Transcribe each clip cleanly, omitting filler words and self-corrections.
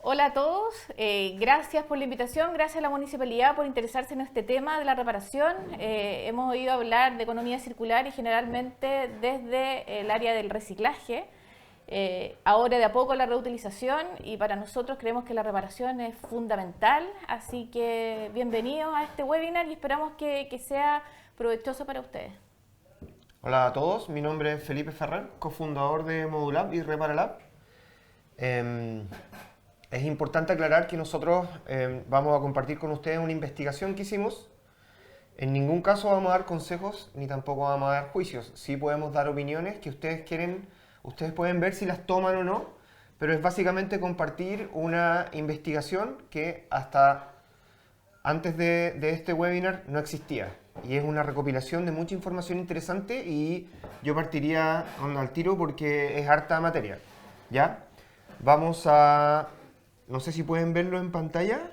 Hola a todos, gracias por la invitación, gracias a la municipalidad por interesarse en este tema de la reparación. Hemos oído hablar de economía circular y generalmente desde el área del reciclaje, ahora de a poco la reutilización, y para nosotros creemos que la reparación es fundamental, así que bienvenidos a este webinar y esperamos que sea provechoso para ustedes. Hola a todos, mi nombre es Felipe Ferrer, cofundador de Modulab y Reparalab. Es importante aclarar que nosotros vamos a compartir con ustedes una investigación que hicimos. En ningún caso vamos a dar consejos ni tampoco vamos a dar juicios. Sí podemos dar opiniones que ustedes quieren, ustedes pueden ver si las toman o no, pero es básicamente compartir una investigación que hasta antes de este webinar no existía. Y es una recopilación de mucha información interesante y yo partiría al tiro porque es harta materia. ¿Ya? Vamos a... No sé si pueden verlo en pantalla.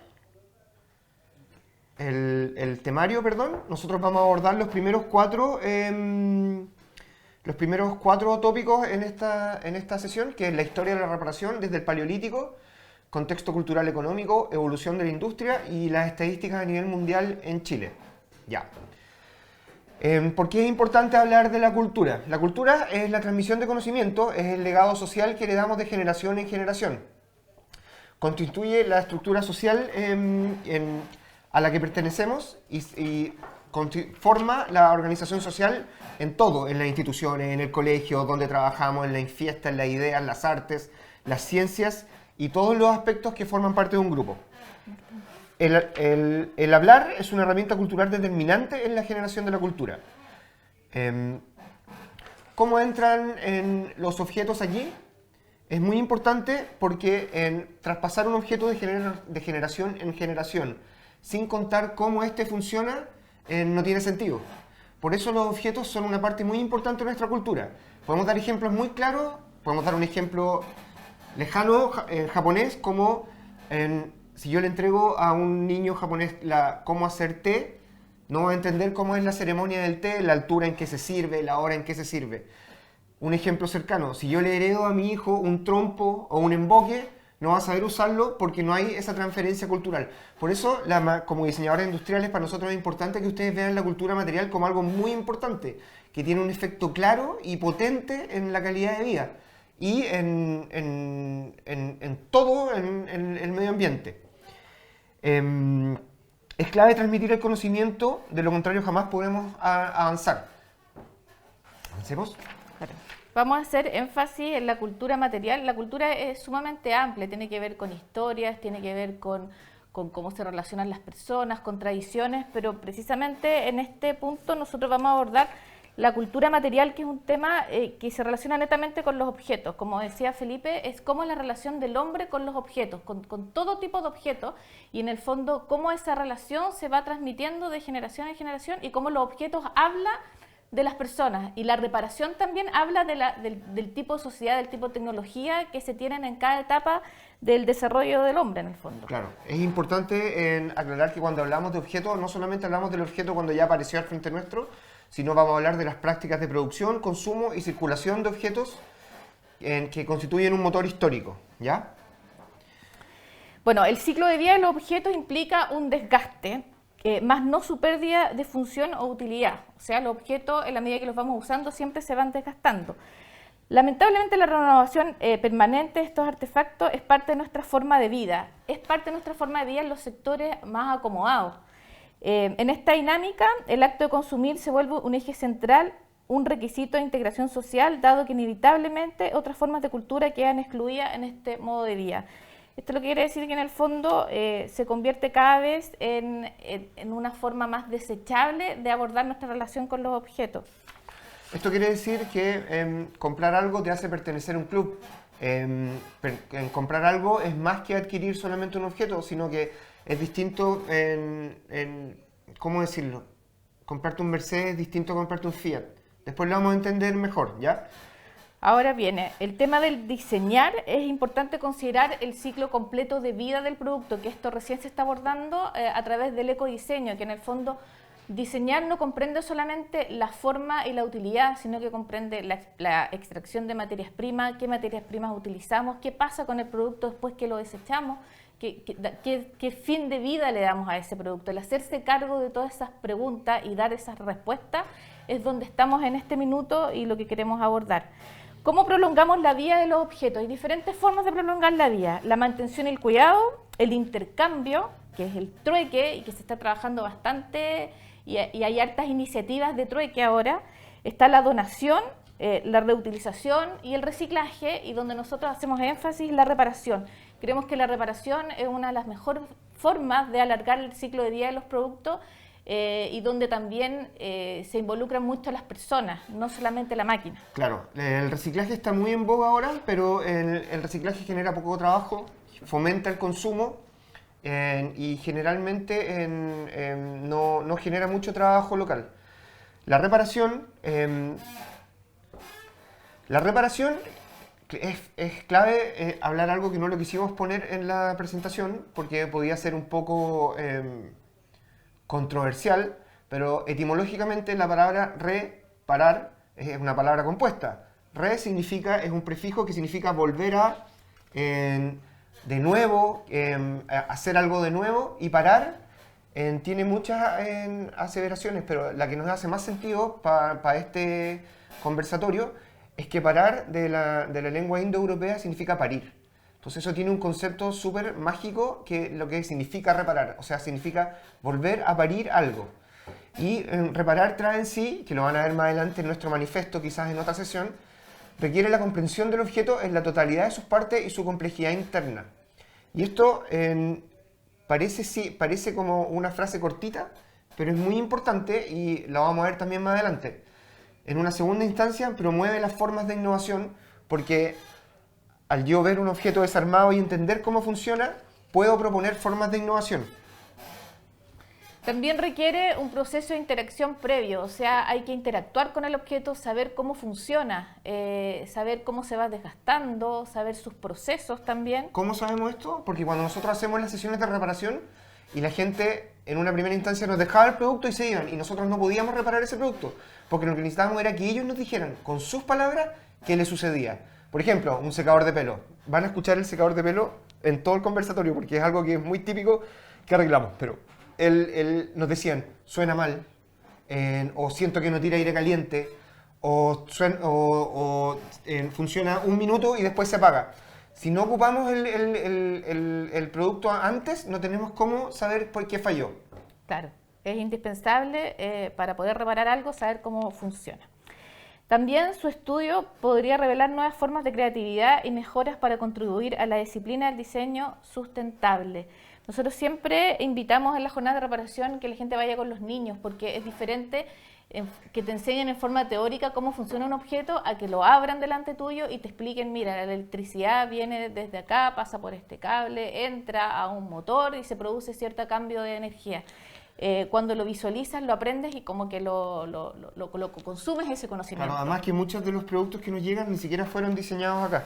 El temario, perdón. Nosotros vamos a abordar los primeros cuatro tópicos en esta sesión, que es la historia de la reparación desde el Paleolítico, contexto cultural económico, evolución de la industria y las estadísticas a nivel mundial en Chile. Ya. ¿Por qué es importante hablar de la cultura? La cultura es la transmisión de conocimiento, es el legado social que heredamos de generación en generación. Constituye la estructura social a la que pertenecemos y forma la organización social en todo, en las instituciones, en el colegio, donde trabajamos, en las fiestas, en las ideas, las artes, las ciencias y todos los aspectos que forman parte de un grupo. El hablar es una herramienta cultural determinante en la generación de la cultura. ¿Cómo entran los objetos allí? Es muy importante porque traspasar un objeto de generación en generación sin contar cómo este funciona no tiene sentido. Por eso los objetos son una parte muy importante de nuestra cultura. Podemos dar ejemplos muy claros, podemos dar un ejemplo lejano japonés, como si yo le entrego a un niño japonés cómo hacer té, no va a entender cómo es la ceremonia del té, la altura en que se sirve, la hora en que se sirve. Un ejemplo cercano, si yo le heredo a mi hijo un trompo o un emboque, no va a saber usarlo porque no hay esa transferencia cultural. Por eso, como diseñadores industriales, para nosotros es importante que ustedes vean la cultura material como algo muy importante, que tiene un efecto claro y potente en la calidad de vida y en todo el medio ambiente. Es clave transmitir el conocimiento, de lo contrario jamás podemos avanzar. ¿Avancemos? Vamos a hacer énfasis en la cultura material. La cultura es sumamente amplia, tiene que ver con historias, tiene que ver con cómo se relacionan las personas, con tradiciones, pero precisamente en este punto nosotros vamos a abordar la cultura material, que es un tema que se relaciona netamente con los objetos. Como decía Felipe, es cómo es la relación del hombre con los objetos, con todo tipo de objetos, y en el fondo cómo esa relación se va transmitiendo de generación en generación y cómo los objetos hablan de las personas, y la reparación también habla del tipo de sociedad, del tipo de tecnología que se tienen en cada etapa del desarrollo del hombre, en el fondo. Claro, es importante aclarar que cuando hablamos de objetos, no solamente hablamos del objeto cuando ya apareció al frente nuestro, sino vamos a hablar de las prácticas de producción, consumo y circulación de objetos que constituyen un motor histórico, ¿ya? Bueno, el ciclo de vida de los objetos implica un desgaste, más no su pérdida de función o utilidad. O sea, los objetos, en la medida que los vamos usando, siempre se van desgastando. Lamentablemente, la renovación permanente de estos artefactos es parte de nuestra forma de vida. Es parte de nuestra forma de vida en los sectores más acomodados. En esta dinámica, el acto de consumir se vuelve un eje central, un requisito de integración social, dado que inevitablemente otras formas de cultura quedan excluidas en este modo de vida. Esto lo que quiere decir que en el fondo se convierte cada vez en una forma más desechable de abordar nuestra relación con los objetos. Esto quiere decir que comprar algo te hace pertenecer a un club. Comprar algo es más que adquirir solamente un objeto, sino que es distinto ¿cómo decirlo? Comprarte un Mercedes es distinto a comprarte un Fiat. Después lo vamos a entender mejor, ¿ya? Ahora viene, el tema del diseñar, es importante considerar el ciclo completo de vida del producto, que esto recién se está abordando a través del ecodiseño, que en el fondo Diseñar no comprende solamente la forma y la utilidad, sino que comprende la extracción de materias primas, qué materias primas utilizamos, qué pasa con el producto después que lo desechamos, qué fin de vida le damos a ese producto. El hacerse cargo de todas esas preguntas y dar esas respuestas es donde estamos en este minuto y lo que queremos abordar. ¿Cómo prolongamos la vida de los objetos? Hay diferentes formas de prolongar la vida: la mantención y el cuidado, el intercambio, que es el trueque y que se está trabajando bastante, y hay hartas iniciativas de trueque ahora. Está la donación, la reutilización y el reciclaje, y donde nosotros hacemos énfasis la reparación. Creemos que la reparación es una de las mejores formas de alargar el ciclo de vida de los productos, y donde también se involucran mucho las personas, no solamente la máquina. Claro, el reciclaje está muy en boga ahora, pero el reciclaje genera poco trabajo, fomenta el consumo y generalmente no genera mucho trabajo local. La reparación es clave. Hablar algo que no lo quisimos poner en la presentación porque podía ser un poco controversial, pero etimológicamente la palabra reparar es una palabra compuesta. Re es un prefijo que significa volver a, de nuevo, hacer algo de nuevo, y parar tiene muchas aseveraciones, pero la que nos hace más sentido para este conversatorio es que parar de la lengua indoeuropea significa parir. Entonces eso tiene un concepto súper mágico, que lo que significa reparar, o sea, significa volver a parir algo. Y reparar trae en sí, que lo van a ver más adelante en nuestro manifiesto, quizás en otra sesión, requiere la comprensión del objeto en la totalidad de sus partes y su complejidad interna. Y esto parece como una frase cortita, pero es muy importante y la vamos a ver también más adelante. En una segunda instancia promueve las formas de innovación, porque al yo ver un objeto desarmado y entender cómo funciona, puedo proponer formas de innovación. También requiere un proceso de interacción previo, o sea, hay que interactuar con el objeto, saber cómo funciona, saber cómo se va desgastando, saber sus procesos también. ¿Cómo sabemos esto? Porque cuando nosotros hacemos las sesiones de reparación y la gente en una primera instancia nos dejaba el producto y se iban, y nosotros no podíamos reparar ese producto, porque lo que necesitábamos era que ellos nos dijeran con sus palabras qué les sucedía. Por ejemplo, un secador de pelo. Van a escuchar el secador de pelo en todo el conversatorio porque es algo que es muy típico que arreglamos, pero nos decían, suena mal, o siento que no tira aire caliente, o funciona un minuto y después se apaga. Si no ocupamos el producto antes, no tenemos cómo saber por qué falló. Claro, es indispensable para poder reparar algo, saber cómo funciona. También su estudio podría revelar nuevas formas de creatividad y mejoras para contribuir a la disciplina del diseño sustentable. Nosotros siempre invitamos en la jornada de reparación que la gente vaya con los niños, porque es diferente que te enseñen en forma teórica cómo funciona un objeto a que lo abran delante tuyo y te expliquen, mira, la electricidad viene desde acá, pasa por este cable, entra a un motor y se produce cierto cambio de energía. Cuando lo visualizas, lo aprendes y como que lo consumes ese conocimiento. Claro, además que muchos de los productos que nos llegan ni siquiera fueron diseñados acá.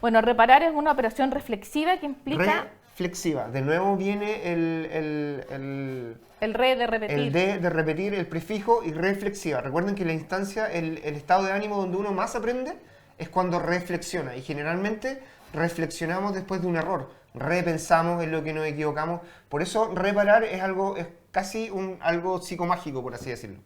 Bueno, reparar es una operación reflexiva que implica... Reflexiva. De nuevo viene el re de repetir. El de repetir, el prefijo, y reflexiva. Recuerden que la instancia, el estado de ánimo donde uno más aprende es cuando reflexiona. Y generalmente reflexionamos después de un error. Repensamos en lo que nos equivocamos. Por eso reparar es casi algo psicomágico, por así decirlo.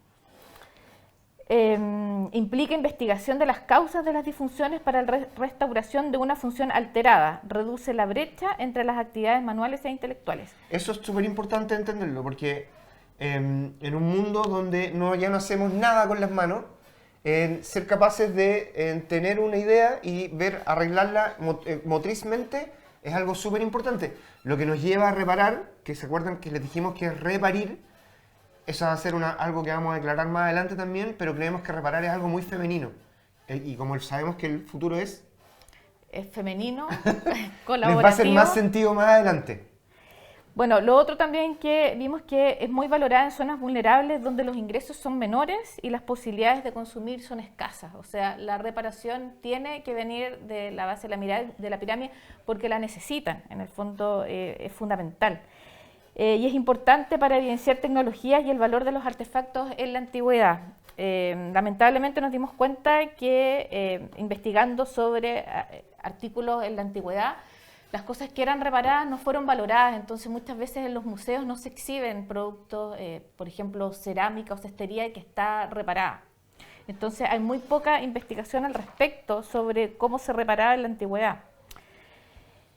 Implica investigación de las causas de las disfunciones para la restauración de una función alterada. Reduce la brecha entre las actividades manuales e intelectuales. Eso es súper importante entenderlo, porque en un mundo donde ya no hacemos nada con las manos, ser capaces de tener una idea y arreglarla motrizmente es algo súper importante. Lo que nos lleva a reparar, que se acuerdan que les dijimos que es reparir, eso va a ser algo que vamos a declarar más adelante también, pero creemos que reparar es algo muy femenino. Y como sabemos que el futuro es femenino, les colaborativo. va a hacer más sentido más adelante. Bueno, lo otro también que vimos que es muy valorada en zonas vulnerables donde los ingresos son menores y las posibilidades de consumir son escasas. O sea, la reparación tiene que venir de la base de la pirámide porque la necesitan, en el fondo es fundamental. y es importante para evidenciar tecnologías y el valor de los artefactos en la antigüedad. Lamentablemente nos dimos cuenta que investigando sobre artículos en la antigüedad, las cosas que eran reparadas no fueron valoradas, entonces muchas veces en los museos no se exhiben productos, por ejemplo, cerámica o cestería que está reparada. Entonces hay muy poca investigación al respecto sobre cómo se reparaba en la antigüedad.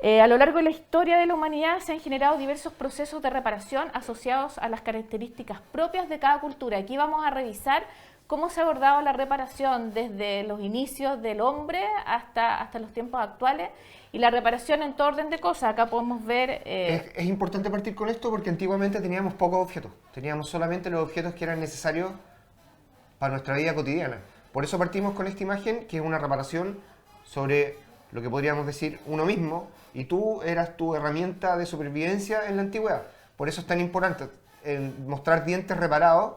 A lo largo de la historia de la humanidad se han generado diversos procesos de reparación asociados a las características propias de cada cultura. Aquí vamos a revisar cómo se ha abordado la reparación desde los inicios del hombre hasta los tiempos actuales y la reparación en todo orden de cosas. Acá podemos ver... Es importante partir con esto porque antiguamente teníamos pocos objetos. Teníamos solamente los objetos que eran necesarios para nuestra vida cotidiana. Por eso partimos con esta imagen, que es una reparación sobre lo que podríamos decir uno mismo, y tú eras tu herramienta de supervivencia en la antigüedad. Por eso es tan importante mostrar dientes reparados,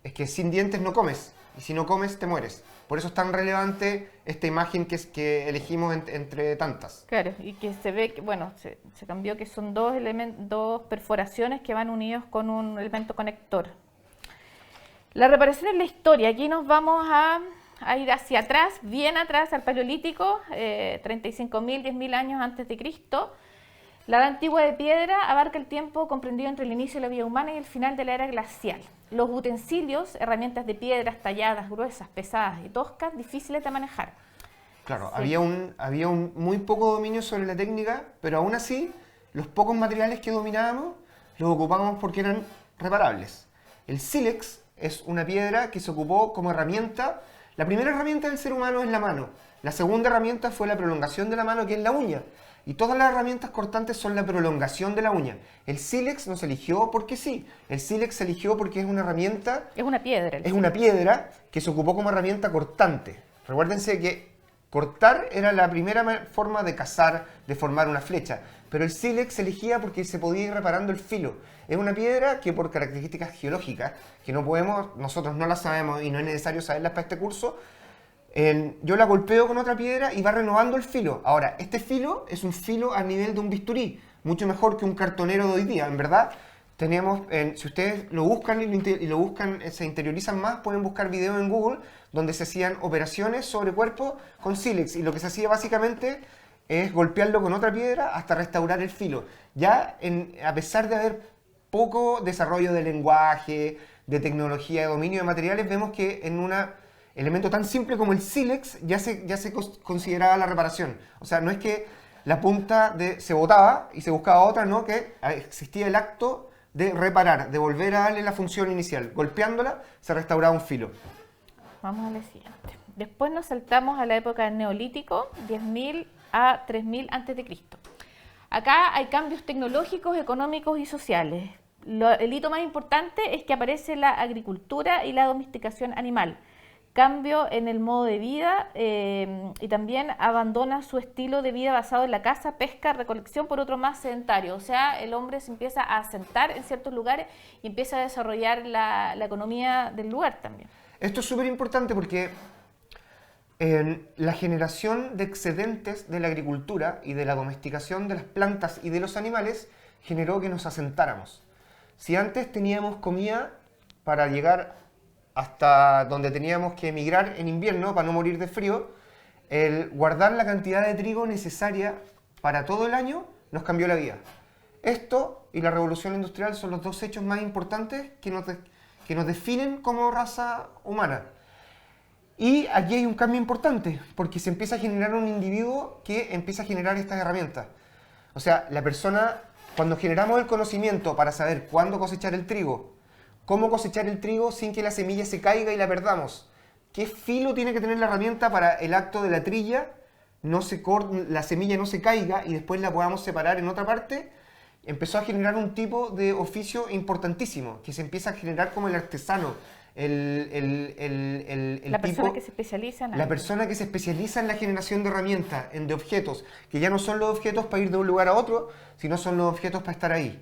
es que sin dientes no comes, y si no comes te mueres. Por eso es tan relevante esta imagen que elegimos entre tantas. Claro, y que se ve que, bueno, se cambió que son dos perforaciones que van unidos con un elemento conector. La reparación en la historia, aquí nos vamos a ir hacia atrás, bien atrás, al Paleolítico, 35.000, 10.000 años antes de Cristo. La Edad Antigua de piedra abarca el tiempo comprendido entre el inicio de la vida humana y el final de la era glacial. Los utensilios, herramientas de piedras talladas, gruesas, pesadas y toscas, difíciles de manejar. Claro, Sí. había un muy poco dominio sobre la técnica, pero aún así, los pocos materiales que dominábamos los ocupábamos porque eran reparables. El sílex es una piedra que se ocupó como herramienta. La primera herramienta del ser humano es la mano. La segunda herramienta fue la prolongación de la mano, que es la uña. Y todas las herramientas cortantes son la prolongación de la uña. El sílex no se eligió porque sí. El sílex se eligió porque es una herramienta... Es una piedra. Es una piedra que se ocupó como herramienta cortante. Recuérdense que cortar era la primera forma de cazar, de formar una flecha. Pero el sílex se elegía porque se podía ir reparando el filo. Es una piedra que por características geológicas, que nosotros no las sabemos y no es necesario saberlas para este curso, yo la golpeo con otra piedra y va renovando el filo. Ahora, este filo es un filo a nivel de un bisturí, mucho mejor que un cartonero de hoy día. En verdad, si ustedes lo buscan se interiorizan más, pueden buscar videos en Google donde se hacían operaciones sobre cuerpo con sílex. Y lo que se hacía básicamente es golpearlo con otra piedra hasta restaurar el filo. A pesar de haber poco desarrollo de lenguaje, de tecnología, de dominio de materiales, vemos que en un elemento tan simple como el sílex ya se consideraba la reparación. O sea, no es que la punta se botaba y se buscaba otra, no, que existía el acto de reparar, de volver a darle la función inicial. Golpeándola se restauraba un filo. Vamos a la siguiente. Después nos saltamos a la época del Neolítico, 10.000 a 3.000 a.C. Acá hay cambios tecnológicos, económicos y sociales. El hito más importante es que aparece la agricultura y la domesticación animal. Cambio en el modo de vida y también abandona su estilo de vida basado en la caza, pesca, recolección por otro más sedentario. O sea, el hombre se empieza a asentar en ciertos lugares y empieza a desarrollar la economía del lugar también. Esto es súper importante porque la generación de excedentes de la agricultura y de la domesticación de las plantas y de los animales generó que nos asentáramos. Si antes teníamos comida para llegar hasta donde teníamos que emigrar en invierno para no morir de frío, el guardar la cantidad de trigo necesaria para todo el año nos cambió la vida. Esto y la revolución industrial son los dos hechos más importantes que nos definen como raza humana. Y aquí hay un cambio importante, porque se empieza a generar un individuo que empieza a generar estas herramientas. O sea, la persona, cuando generamos el conocimiento para saber cuándo cosechar el trigo, cómo cosechar el trigo sin que la semilla se caiga y la perdamos, qué filo tiene que tener la herramienta para el acto de la trilla, la semilla no se caiga y después la podamos separar en otra parte, empezó a generar un tipo de oficio importantísimo, que se empieza a generar como el artesano, la persona que se especializa en algo. La persona que se especializa en la generación de herramientas, de objetos, que ya no son los objetos para ir de un lugar a otro, sino son los objetos para estar ahí,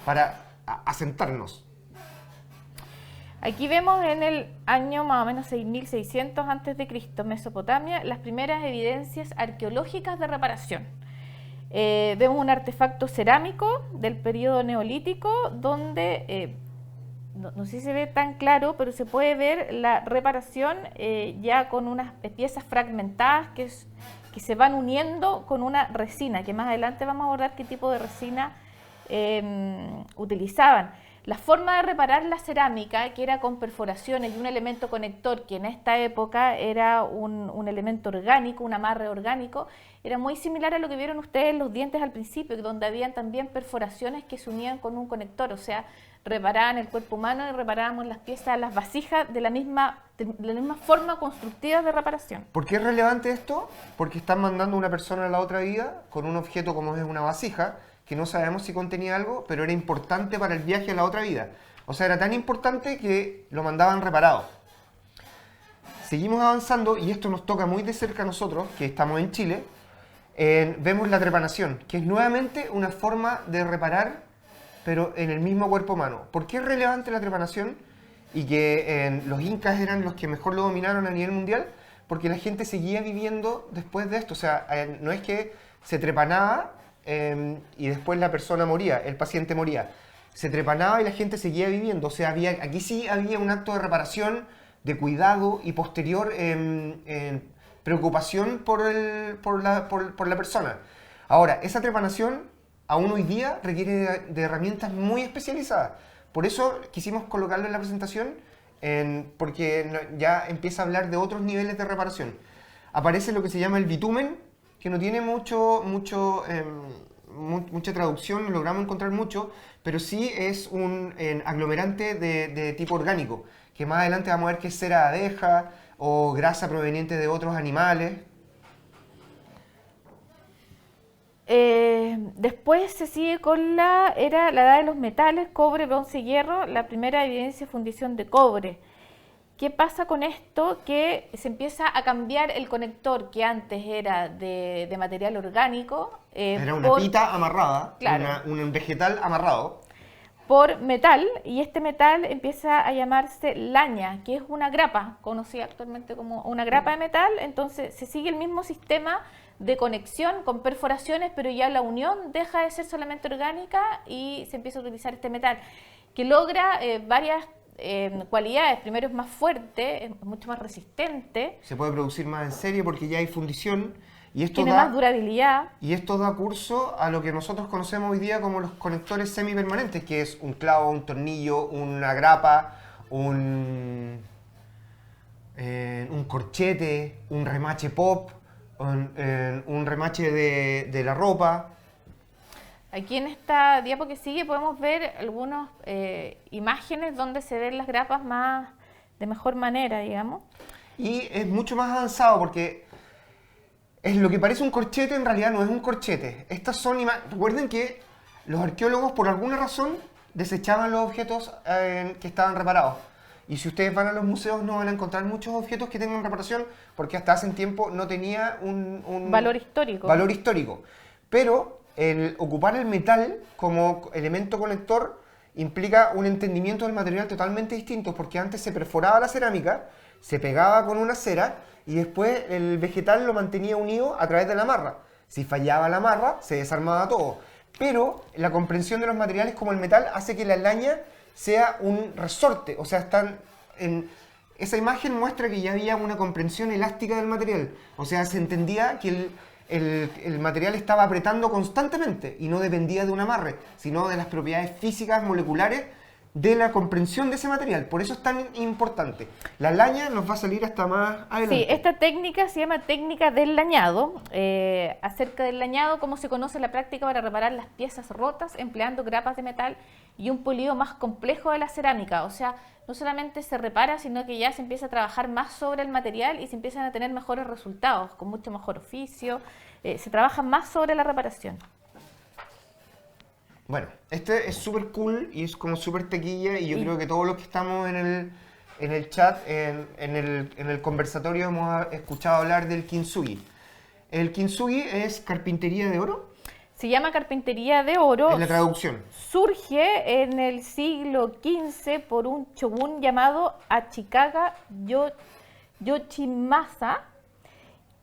para asentarnos. Aquí vemos en el año más o menos 6.600 a.C., Mesopotamia, las primeras evidencias arqueológicas de reparación. Vemos un artefacto cerámico del periodo neolítico donde, no sé si se ve tan claro, pero se puede ver la reparación ya con unas piezas fragmentadas que se van uniendo con una resina, que más adelante vamos a abordar qué tipo de resina utilizaban. La forma de reparar la cerámica, que era con perforaciones y un elemento conector, que en esta época era un elemento orgánico, un amarre orgánico, era muy similar a lo que vieron ustedes en los dientes al principio, donde habían también perforaciones que se unían con un conector, o sea, reparaban el cuerpo humano y reparábamos las piezas, las vasijas de la misma forma constructiva de reparación. ¿Por qué es relevante esto? Porque están mandando a una persona a la otra vida con un objeto como es una vasija, que no sabemos si contenía algo, pero era importante para el viaje a la otra vida. O sea, era tan importante que lo mandaban reparado. Seguimos avanzando y esto nos toca muy de cerca a nosotros, que estamos en Chile. Vemos la trepanación, que es nuevamente una forma de reparar, pero en el mismo cuerpo humano. ¿Por qué es relevante la trepanación? Y que los incas eran los que mejor lo dominaron a nivel mundial, porque la gente seguía viviendo después de esto. O sea, no es que se trepanaba y después la persona moría, el paciente moría. Se trepanaba y la gente seguía viviendo. O sea, aquí sí había un acto de reparación, de cuidado y posterior preocupación por la persona. Ahora, esa trepanación aún hoy día requiere de herramientas muy especializadas. Por eso quisimos colocarlo en la presentación, porque ya empieza a hablar de otros niveles de reparación. Aparece lo que se llama el bitumen, que no tiene mucha traducción, no logramos encontrar mucho, pero sí es un aglomerante de tipo orgánico, que más adelante vamos a ver que es cera de abeja o grasa proveniente de otros animales. Después se sigue con la edad de los metales, cobre, bronce, hierro, la primera evidencia de fundición de cobre. ¿Qué pasa con esto? Que se empieza a cambiar el conector, que antes era de material orgánico. Era una pita amarrada, claro, un vegetal amarrado. Por metal, y este metal empieza a llamarse laña, que es una grapa, conocida actualmente como una grapa de metal. Entonces se sigue el mismo sistema de conexión con perforaciones, pero ya la unión deja de ser solamente orgánica y se empieza a utilizar este metal, que logra varias cualidades. Primero, es más fuerte, es mucho más resistente. Se puede producir más en serie porque ya hay fundición. Y esto tiene más durabilidad. Y esto da curso a lo que nosotros conocemos hoy día como los conectores semipermanentes, que es un clavo, un tornillo, una grapa, un corchete, un remache pop, un remache de la ropa. Aquí en esta diapo que sigue podemos ver algunas imágenes donde se ven las grapas de mejor manera, digamos. Y es mucho más avanzado porque es lo que parece un corchete, en realidad no es un corchete. Estas son recuerden que los arqueólogos por alguna razón desechaban los objetos que estaban reparados. Y si ustedes van a los museos no van a encontrar muchos objetos que tengan reparación porque hasta hace un tiempo no tenía un valor histórico. Pero el ocupar el metal como elemento conector implica un entendimiento del material totalmente distinto, porque antes se perforaba la cerámica, se pegaba con una cera y después el vegetal lo mantenía unido a través de la marra. Si fallaba la marra, se desarmaba todo. Pero la comprensión de los materiales como el metal hace que la laña sea un resorte. O sea, esa imagen muestra que ya había una comprensión elástica del material. O sea, se entendía que el material estaba apretando constantemente y no dependía de un amarre, sino de las propiedades físicas, moleculares, de la comprensión de ese material. Por eso es tan importante. La laña nos va a salir hasta más adelante. Sí, esta técnica se llama técnica del lañado. Acerca del lañado, cómo se conoce la práctica para reparar las piezas rotas empleando grapas de metal y un pulido más complejo de la cerámica. O sea, no solamente se repara, sino que ya se empieza a trabajar más sobre el material y se empiezan a tener mejores resultados, con mucho mejor oficio. Se trabaja más sobre la reparación. Bueno, este es súper cool y es como súper tequilla y yo creo que todos los que estamos en el chat, en el conversatorio hemos escuchado hablar del kintsugi. El kintsugi es carpintería de oro. Se llama carpintería de oro. Es la traducción. Surge en el siglo XV por un shogun llamado Ashikaga Yoshimasa,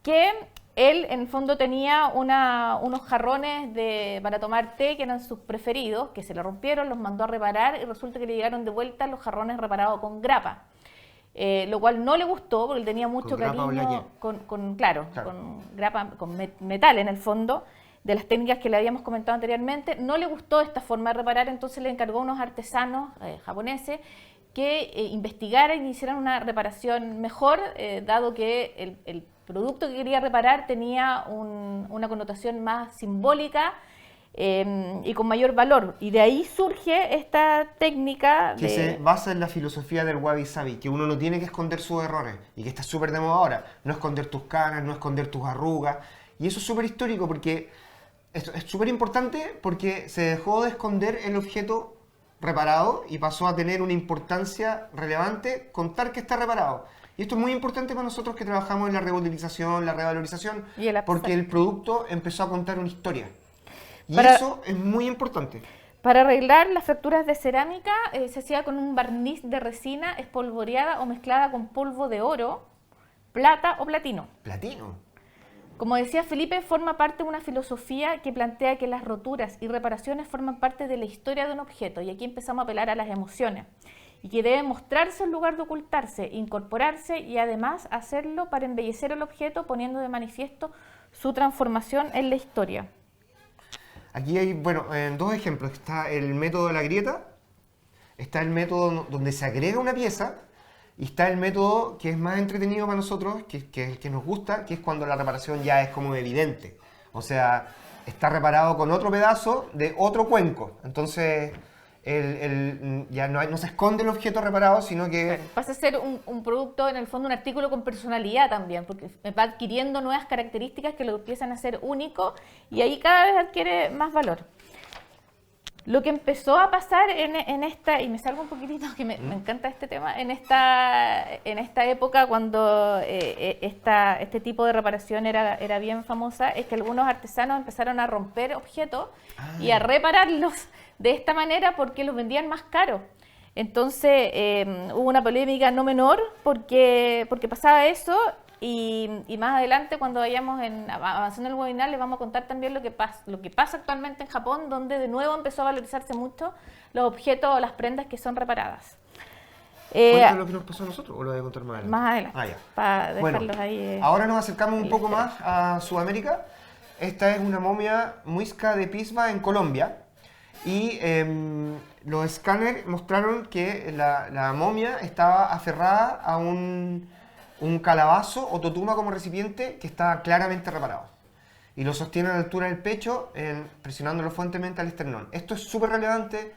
que él en el fondo tenía unos jarrones para tomar té que eran sus preferidos, que se le rompieron, los mandó a reparar y resulta que le llegaron de vuelta los jarrones reparados con grapa. Lo cual no le gustó porque él tenía mucho cariño con grapa, con metal en el fondo, de las técnicas que le habíamos comentado anteriormente. No le gustó esta forma de reparar, entonces le encargó a unos artesanos japoneses que investigaran y hicieran una reparación mejor, dado que el producto que quería reparar tenía una connotación más simbólica y con mayor valor. Y de ahí surge esta técnica que se basa en la filosofía del wabi-sabi, que uno no tiene que esconder sus errores y que está súper de moda ahora. No esconder tus canas, no esconder tus arrugas. Y eso es súper histórico porque es súper importante porque se dejó de esconder el objeto reparado y pasó a tener una importancia relevante contar que está reparado. Y esto es muy importante para nosotros que trabajamos en la reutilización, la revalorización, porque el producto empezó a contar una historia. Y eso es muy importante. Para arreglar las fracturas de cerámica se hacía con un barniz de resina espolvoreada o mezclada con polvo de oro, plata o platino. ¿Platino? Como decía Felipe, forma parte de una filosofía que plantea que las roturas y reparaciones forman parte de la historia de un objeto, y aquí empezamos a apelar a las emociones, y que debe mostrarse en lugar de ocultarse, incorporarse y además hacerlo para embellecer el objeto, poniendo de manifiesto su transformación en la historia. Aquí hay, dos ejemplos. Está el método de la grieta, está el método donde se agrega una pieza, y está el método que es más entretenido para nosotros, que es el que nos gusta, que es cuando la reparación ya es como evidente. O sea, está reparado con otro pedazo de otro cuenco. Entonces, ya no se esconde el objeto reparado, sino que... Pasa a ser un producto, en el fondo, un artículo con personalidad también, porque va adquiriendo nuevas características que lo empiezan a hacer único, y ahí cada vez adquiere más valor. Lo que empezó a pasar en esta, y me salgo un poquitito, que me encanta este tema, en esta época cuando este tipo de reparación era bien famosa, es que algunos artesanos empezaron a romper objetos y a repararlos de esta manera porque los vendían más caros. Entonces hubo una polémica no menor porque pasaba eso. Y más adelante, cuando vayamos avanzando en el webinar, les vamos a contar también lo que pasa actualmente en Japón, donde de nuevo empezó a valorizarse mucho los objetos o las prendas que son reparadas. ¿Cuánto es lo que nos pasó a nosotros o lo voy a contar más adelante? Más adelante, para dejarlos ahí. Ahora nos acercamos un poco más a Sudamérica. Esta es una momia muisca de Pisba en Colombia. Y los escáneres mostraron que la momia estaba aferrada a un calabazo o totuma como recipiente que está claramente reparado. Y lo sostiene a la altura del pecho, presionándolo fuertemente al esternón. Esto es súper relevante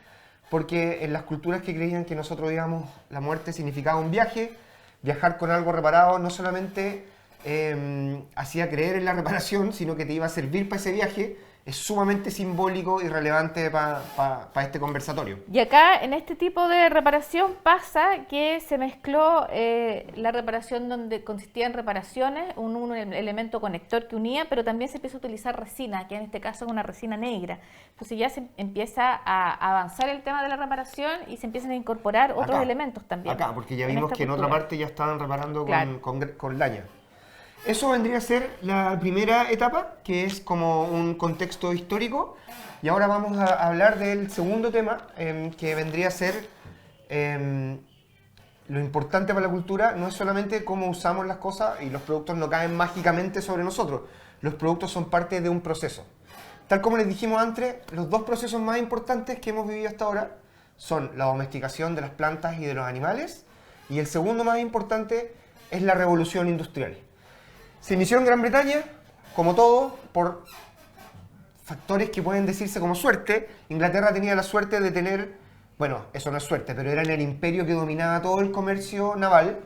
porque en las culturas que creían que nosotros, digamos, la muerte significaba un viaje, viajar con algo reparado no solamente hacía creer en la reparación, sino que te iba a servir para ese viaje. Es sumamente simbólico y relevante para este conversatorio. Y acá, en este tipo de reparación, pasa que se mezcló la reparación donde consistía en reparaciones, un elemento conector que unía, pero también se empieza a utilizar resina, que en este caso es una resina negra. Entonces ya se empieza a avanzar el tema de la reparación y se empiezan a incorporar otros elementos también. Acá, porque ya vimos que en otra parte ya estaban reparando con laña. Eso vendría a ser la primera etapa, que es como un contexto histórico. Y ahora vamos a hablar del segundo tema, que vendría a ser lo importante para la cultura. No es solamente cómo usamos las cosas y los productos no caen mágicamente sobre nosotros. Los productos son parte de un proceso. Tal como les dijimos antes, los dos procesos más importantes que hemos vivido hasta ahora son la domesticación de las plantas y de los animales. Y el segundo más importante es la revolución industrial. Se inició en Gran Bretaña, como todo, por factores que pueden decirse como suerte. Inglaterra tenía la suerte de tener, bueno, eso no es suerte, pero era el imperio que dominaba todo el comercio naval.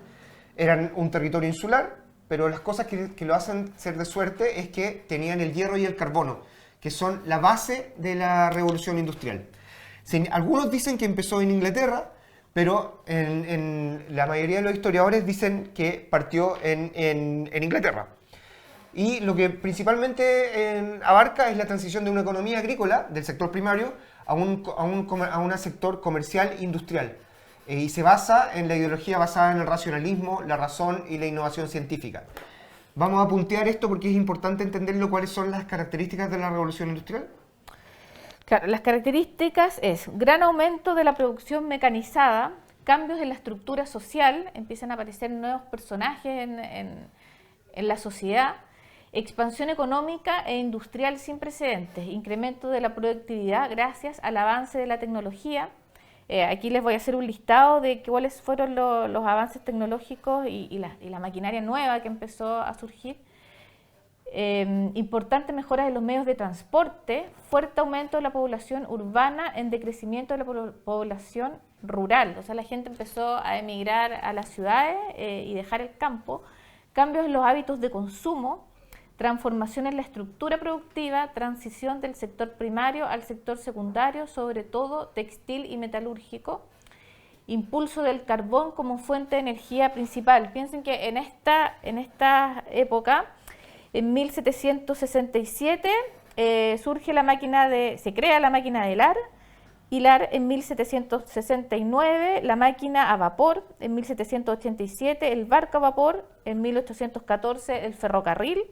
Eran un territorio insular, pero las cosas que lo hacen ser de suerte es que tenían el hierro y el carbono, que son la base de la revolución industrial. Algunos dicen que empezó en Inglaterra, pero en la mayoría de los historiadores dicen que partió en Inglaterra. Y lo que principalmente abarca es la transición de una economía agrícola, del sector primario, a un sector comercial industrial. Y se basa en la ideología basada en el racionalismo, la razón y la innovación científica. Vamos a puntear esto porque es importante entenderlo, cuáles son las características de la revolución industrial. Claro, las características es gran aumento de la producción mecanizada, cambios en la estructura social, empiezan a aparecer nuevos personajes en la sociedad, expansión económica e industrial sin precedentes, incremento de la productividad gracias al avance de la tecnología. Aquí les voy a hacer un listado de cuáles fueron los avances tecnológicos y la maquinaria nueva que empezó a surgir. Importantes mejoras en los medios de transporte, fuerte aumento de la población urbana en decrecimiento de la población rural. O sea, la gente empezó a emigrar a las ciudades y dejar el campo. Cambios en los hábitos de consumo, transformación en la estructura productiva, transición del sector primario al sector secundario, sobre todo textil y metalúrgico, impulso del carbón como fuente de energía principal. Piensen que en esta época, en 1767, se crea la máquina de hilar en 1769, la máquina a vapor, en 1787 el barco a vapor, en 1814 el ferrocarril,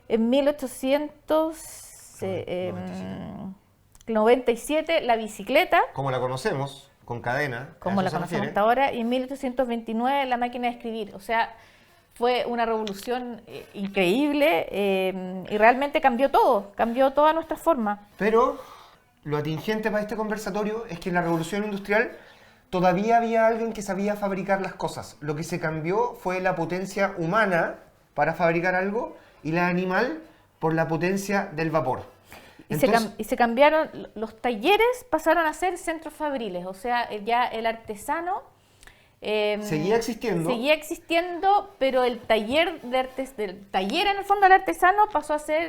en 1897 la bicicleta, Como la conocemos, con cadena. como la conocemos hasta ahora, y en 1829 la máquina de escribir. O sea, fue una revolución increíble y realmente cambió toda nuestra forma. Pero lo atingente para este conversatorio es que en la revolución industrial todavía había alguien que sabía fabricar las cosas. Lo que se cambió fue la potencia humana para fabricar algo y la animal por la potencia del vapor. Y se cambiaron, los talleres pasaron a ser centros fabriles, o sea, ya el artesano seguía existiendo, pero el taller en el fondo del artesano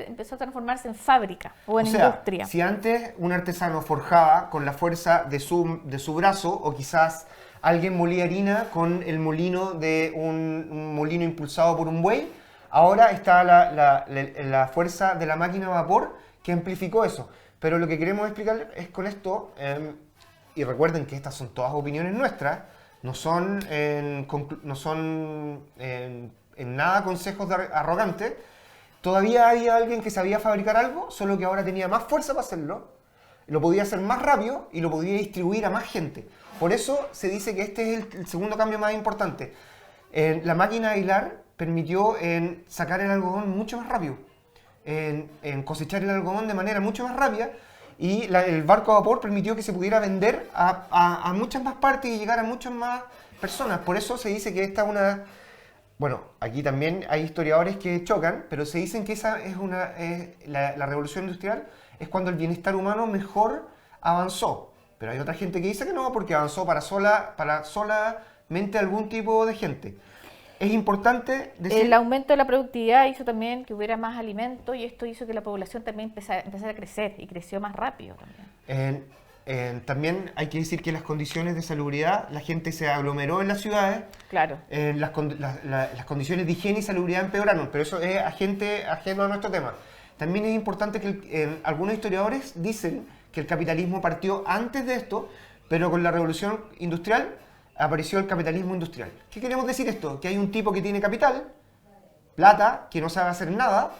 empezó a transformarse en fábrica o en industria. Si antes un artesano forjaba con la fuerza de su brazo, o quizás alguien molía harina con el molino de un molino impulsado por un buey, ahora está la fuerza de la máquina a vapor que amplificó eso. Pero lo que queremos explicar es con esto, y recuerden que estas son todas opiniones nuestras, no son en nada consejos arrogantes. Todavía había alguien que sabía fabricar algo, solo que ahora tenía más fuerza para hacerlo, lo podía hacer más rápido y lo podía distribuir a más gente. Por eso se dice que este es el segundo cambio más importante. La máquina de hilar permitió sacar el algodón mucho más rápido, en cosechar el algodón de manera mucho más rápida, y el barco a vapor permitió que se pudiera vender a muchas más partes y llegar a muchas más personas. Por eso se dice que esta es una... Bueno, aquí también hay historiadores que chocan, pero se dicen que esa es la revolución industrial es cuando el bienestar humano mejor avanzó. Pero hay otra gente que dice que no, porque avanzó para solamente algún tipo de gente. Es importante decir... El aumento de la productividad hizo también que hubiera más alimento, y esto hizo que la población también empezara a crecer, y creció más rápido también. También hay que decir que las condiciones de salubridad, la gente se aglomeró en las ciudades, claro. Las condiciones de higiene y salubridad empeoraron, pero eso es ajeno a nuestro tema. También es importante que algunos historiadores dicen que el capitalismo partió antes de esto, pero con la revolución industrial apareció el capitalismo industrial. ¿Qué queremos decir esto? Que hay un tipo que tiene capital, plata, que no sabe hacer nada,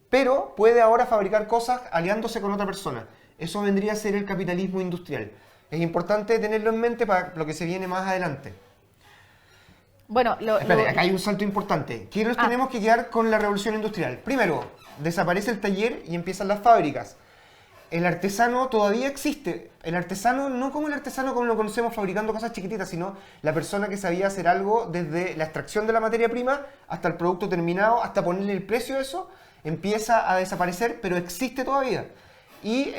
pero puede ahora fabricar cosas aliándose con otra persona. Eso vendría a ser el capitalismo industrial. Es importante tenerlo en mente para lo que se viene más adelante. Bueno, Espérate, acá hay un salto importante. ¿Qué nos tenemos que quedar con la revolución industrial? Primero, desaparece el taller y empiezan las fábricas. El artesano todavía existe. El artesano, no como el artesano como lo conocemos fabricando cosas chiquititas, sino la persona que sabía hacer algo desde la extracción de la materia prima hasta el producto terminado, hasta ponerle el precio a eso, empieza a desaparecer, pero existe todavía. Y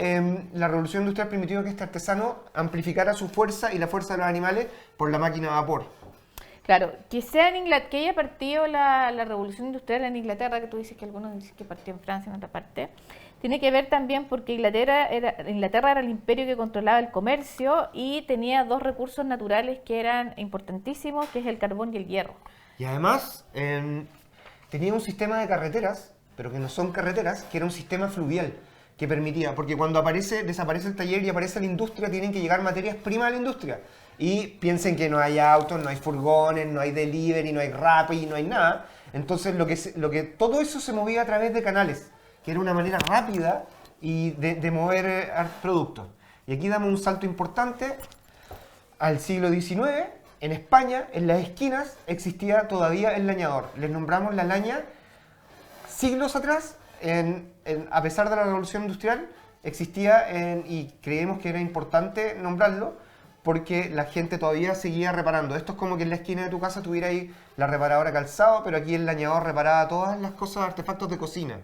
la revolución industrial permitió que este artesano amplificara su fuerza y la fuerza de los animales por la máquina a vapor. Claro, que haya partido la revolución industrial en Inglaterra, que tú dices que algunos dicen que partió en Francia, en otra parte, tiene que ver también porque Inglaterra era el imperio que controlaba el comercio y tenía dos recursos naturales que eran importantísimos, que es el carbón y el hierro. Y además tenía un sistema de carreteras, pero que no son carreteras, que era un sistema fluvial que permitía, porque cuando desaparece el taller y aparece la industria, tienen que llegar materias primas a la industria. Y piensen que no hay autos, no hay furgones, no hay delivery, no hay Rappi, no hay nada. Entonces todo eso se movía a través de canales, que era una manera rápida y de mover productos. Y aquí damos un salto importante al siglo XIX. En España, en las esquinas, existía todavía el lañador. Les nombramos la laña siglos atrás, a pesar de la revolución industrial, existía y creemos que era importante nombrarlo porque la gente todavía seguía reparando. Esto es como que en la esquina de tu casa tuviera ahí la reparadora calzado, pero aquí el lañador reparaba todas las cosas, artefactos de cocina.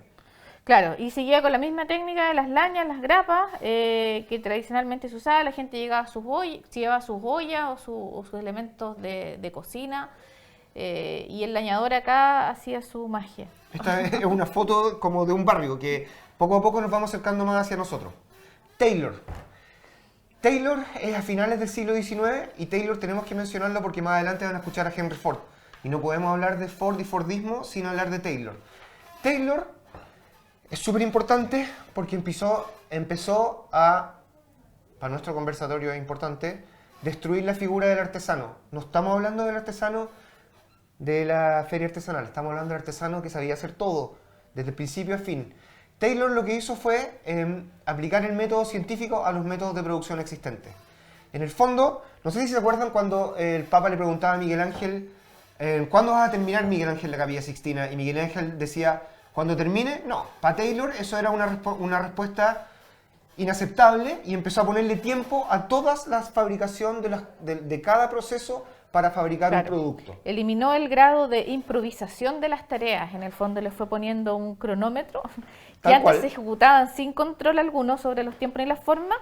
Claro, y seguía con la misma técnica de las lañas, las grapas, que tradicionalmente se usaba. La gente llevaba sus ollas o sus elementos de cocina, y el lañador acá hacía su magia. Esta es una foto como de un barrio que poco a poco nos vamos acercando más hacia nosotros. Taylor. Taylor es a finales del siglo XIX y Taylor tenemos que mencionarlo porque más adelante van a escuchar a Henry Ford. Y no podemos hablar de Ford y Fordismo sin hablar de Taylor. Taylor es súper importante porque empezó a, para nuestro conversatorio es importante, destruir la figura del artesano. No estamos hablando del artesano de la feria artesanal, estamos hablando del artesano que sabía hacer todo, desde el principio a fin. Taylor lo que hizo fue aplicar el método científico a los métodos de producción existentes. En el fondo, no sé si se acuerdan cuando el Papa le preguntaba a Miguel Ángel, ¿cuándo vas a terminar, Miguel Ángel, la Capilla Sixtina? Y Miguel Ángel decía, ¿cuando termine? No. Para Taylor eso era una respuesta inaceptable y empezó a ponerle tiempo a todas las fabricación de cada proceso para fabricar un producto. Eliminó el grado de improvisación de las tareas. En el fondo le fue poniendo un cronómetro que antes se ejecutaban sin control alguno sobre los tiempos ni las formas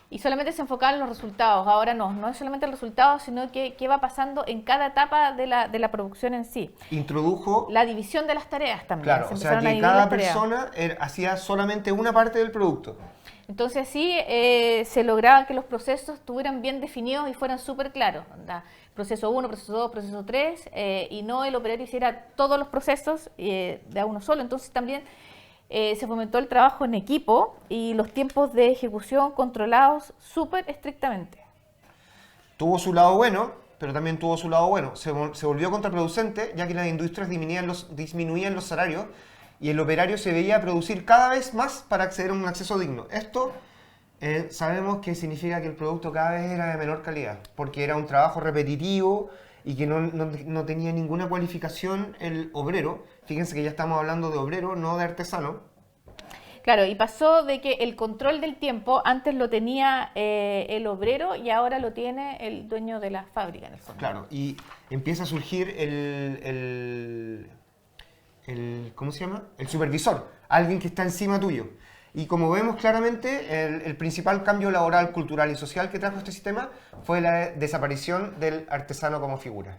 y solamente se enfocaban en los resultados. Ahora no es solamente el resultado, sino que qué va pasando en cada etapa de la producción en sí. Introdujo la división de las tareas también. Claro, o sea que cada persona hacía solamente una parte del producto. Entonces sí, se lograba que los procesos estuvieran bien definidos y fueran súper claros. Proceso 1, proceso 2, proceso 3, y no el operario hiciera todos los procesos de a uno solo. Entonces también se fomentó el trabajo en equipo y los tiempos de ejecución controlados súper estrictamente. Tuvo su lado bueno, pero también tuvo su lado bueno. Se volvió contraproducente, ya que las industrias disminuían los salarios y el operario se veía producir cada vez más para acceder a un acceso digno. Esto sabemos que significa que el producto cada vez era de menor calidad, porque era un trabajo repetitivo y que no tenía ninguna cualificación el obrero. Fíjense que ya estamos hablando de obrero, no de artesano. Claro, y pasó de que el control del tiempo antes lo tenía el obrero y ahora lo tiene el dueño de la fábrica, en el fondo. Claro, y empieza a surgir ¿cómo se llama? El supervisor, alguien que está encima tuyo. Y como vemos claramente, el principal cambio laboral, cultural y social que trajo este sistema fue la desaparición del artesano como figura.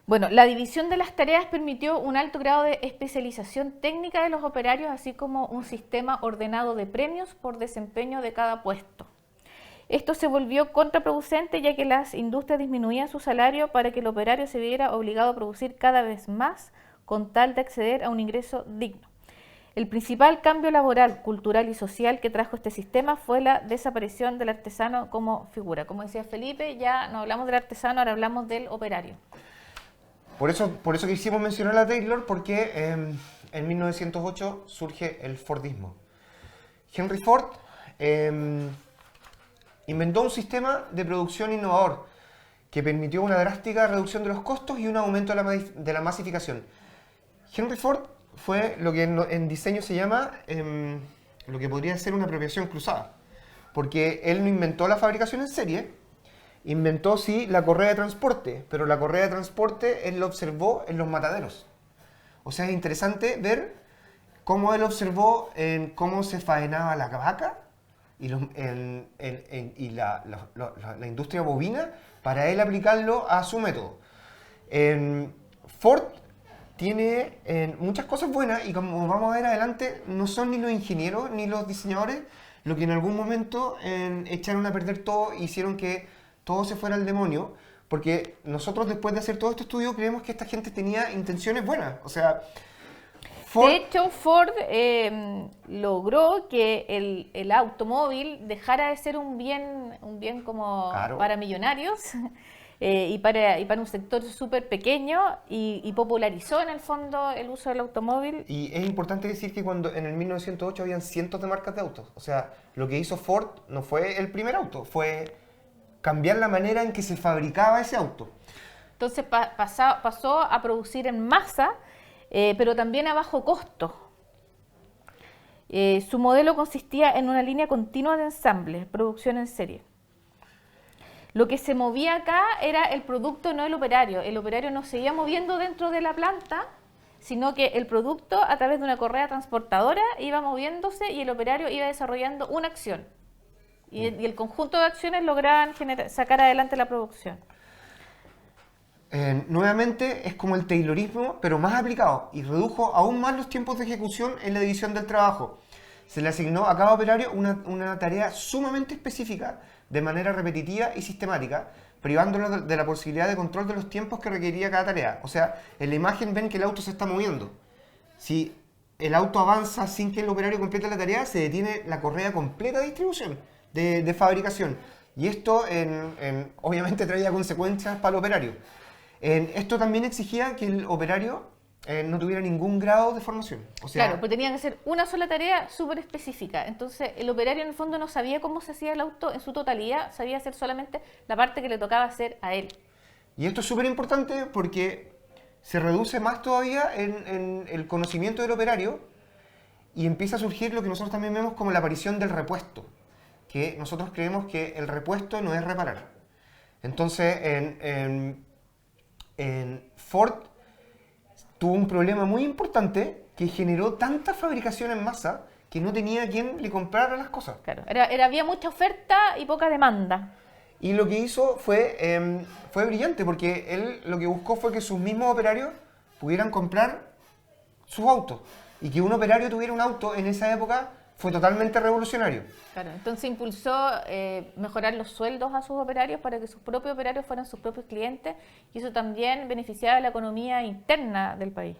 Bueno, la división de las tareas permitió un alto grado de especialización técnica de los operarios, así como un sistema ordenado de premios por desempeño de cada puesto. Esto se volvió contraproducente ya que las industrias disminuían su salario para que el operario se viera obligado a producir cada vez más con tal de acceder a un ingreso digno. El principal cambio laboral, cultural y social que trajo este sistema fue la desaparición del artesano como figura. Como decía Felipe, ya no hablamos del artesano, ahora hablamos del operario. Por eso quisimos mencionar a Taylor, porque en 1908 surge el Fordismo. Henry Ford inventó un sistema de producción innovador que permitió una drástica reducción de los costos y un aumento de la masificación. Henry Ford fue lo que en diseño se llama lo que podría ser una apropiación cruzada, porque él no inventó la fabricación en serie, inventó sí la correa de transporte, pero la correa de transporte él lo observó en los mataderos. O sea, es interesante ver cómo él observó cómo se faenaba la vaca y la industria bovina para él aplicarlo a su método. Ford tiene muchas cosas buenas y como vamos a ver adelante, no son ni los ingenieros ni los diseñadores lo que en algún momento echaron a perder todo e hicieron que todo se fuera al demonio, porque nosotros después de hacer todo este estudio creemos que esta gente tenía intenciones buenas. O sea, de hecho, Ford logró que el automóvil dejara de ser un bien como claro, para millonarios y para un sector súper pequeño y popularizó en el fondo el uso del automóvil. Y es importante decir que cuando en el 1908 habían cientos de marcas de autos. O sea, lo que hizo Ford no fue el primer auto, fue cambiar la manera en que se fabricaba ese auto. Entonces pasó a producir en masa, pero también a bajo costo. Su modelo consistía en una línea continua de ensamble, producción en serie. Lo que se movía acá era el producto, no el operario. El operario no se iba moviendo dentro de la planta, sino que el producto, a través de una correa transportadora, iba moviéndose y el operario iba desarrollando una acción. Y el conjunto de acciones lograban sacar adelante la producción. Nuevamente es como el taylorismo, pero más aplicado, y redujo aún más los tiempos de ejecución en la división del trabajo. Se le asignó a cada operario una tarea sumamente específica, de manera repetitiva y sistemática, privándolo de la posibilidad de control de los tiempos que requería cada tarea. O sea, en la imagen ven que el auto se está moviendo. Si el auto avanza sin que el operario complete la tarea, se detiene la correa completa de distribución, de fabricación. Y esto obviamente traía consecuencias para el operario. Esto también exigía que el operario no tuviera ningún grado de formación. O sea, claro, porque tenían que hacer una sola tarea súper específica. Entonces, el operario en el fondo no sabía cómo se hacía el auto en su totalidad, sabía hacer solamente la parte que le tocaba hacer a él. Y esto es súper importante porque se reduce más todavía en el conocimiento del operario y empieza a surgir lo que nosotros también vemos como la aparición del repuesto, que nosotros creemos que el repuesto no es reparar. Entonces, en Ford tuvo un problema muy importante que generó tanta fabricación en masa que no tenía quien le comprara las cosas. Claro, había mucha oferta y poca demanda. Y lo que hizo fue brillante, porque él lo que buscó fue que sus mismos operarios pudieran comprar sus autos. Y que un operario tuviera un auto en esa época fue totalmente revolucionario. Claro, entonces impulsó mejorar los sueldos a sus operarios para que sus propios operarios fueran sus propios clientes, y eso también beneficiaba a la economía interna del país.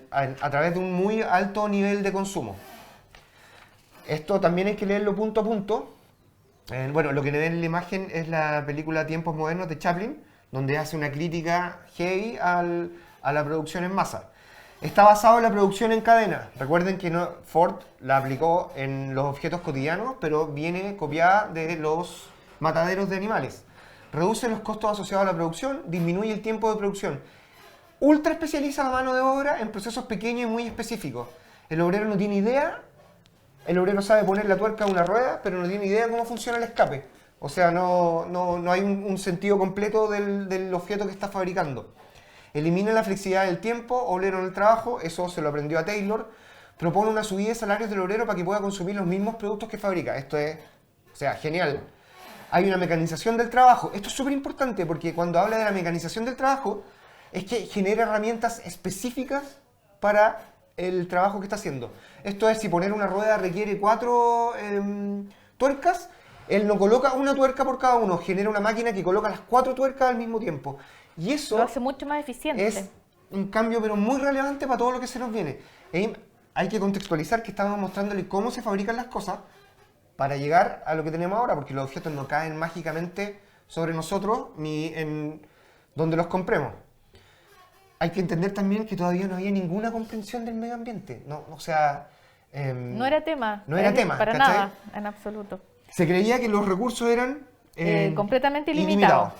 A través de un muy alto nivel de consumo. Esto también hay que leerlo punto a punto. Bueno, lo que le ven en la imagen es la película Tiempos Modernos de Chaplin, donde hace una crítica heavy a la producción en masa. Está basado en la producción en cadena. Recuerden que Ford la aplicó en los objetos cotidianos, pero viene copiada de los mataderos de animales. Reduce los costos asociados a la producción, disminuye el tiempo de producción. Ultra especializa la mano de obra en procesos pequeños y muy específicos. El obrero no tiene idea, el obrero sabe poner la tuerca a una rueda, pero no tiene idea cómo funciona el escape. O sea, no hay un sentido completo del objeto que está fabricando. Elimina la flexibilidad del tiempo, obrero en el trabajo, eso se lo aprendió a Taylor. Propone una subida de salarios del obrero para que pueda consumir los mismos productos que fabrica. Esto es, o sea, genial. Hay una mecanización del trabajo. Esto es súper importante porque cuando habla de la mecanización del trabajo, es que genera herramientas específicas para el trabajo que está haciendo. Esto es, si poner una rueda requiere 4 tuercas, él no coloca una tuerca por cada uno, genera una máquina que coloca las 4 tuercas al mismo tiempo. Y eso lo hace mucho más eficiente. Es un cambio pero muy relevante para todo lo que se nos viene. Hay que contextualizar que estamos mostrándole cómo se fabrican las cosas para llegar a lo que tenemos ahora, porque los objetos no caen mágicamente sobre nosotros ni en donde los compremos. Hay que entender también que todavía no había ninguna comprensión del medio ambiente. No era tema. No era tema. Para ¿cachai? nada, en absoluto. Se creía que los recursos eran completamente ilimitados.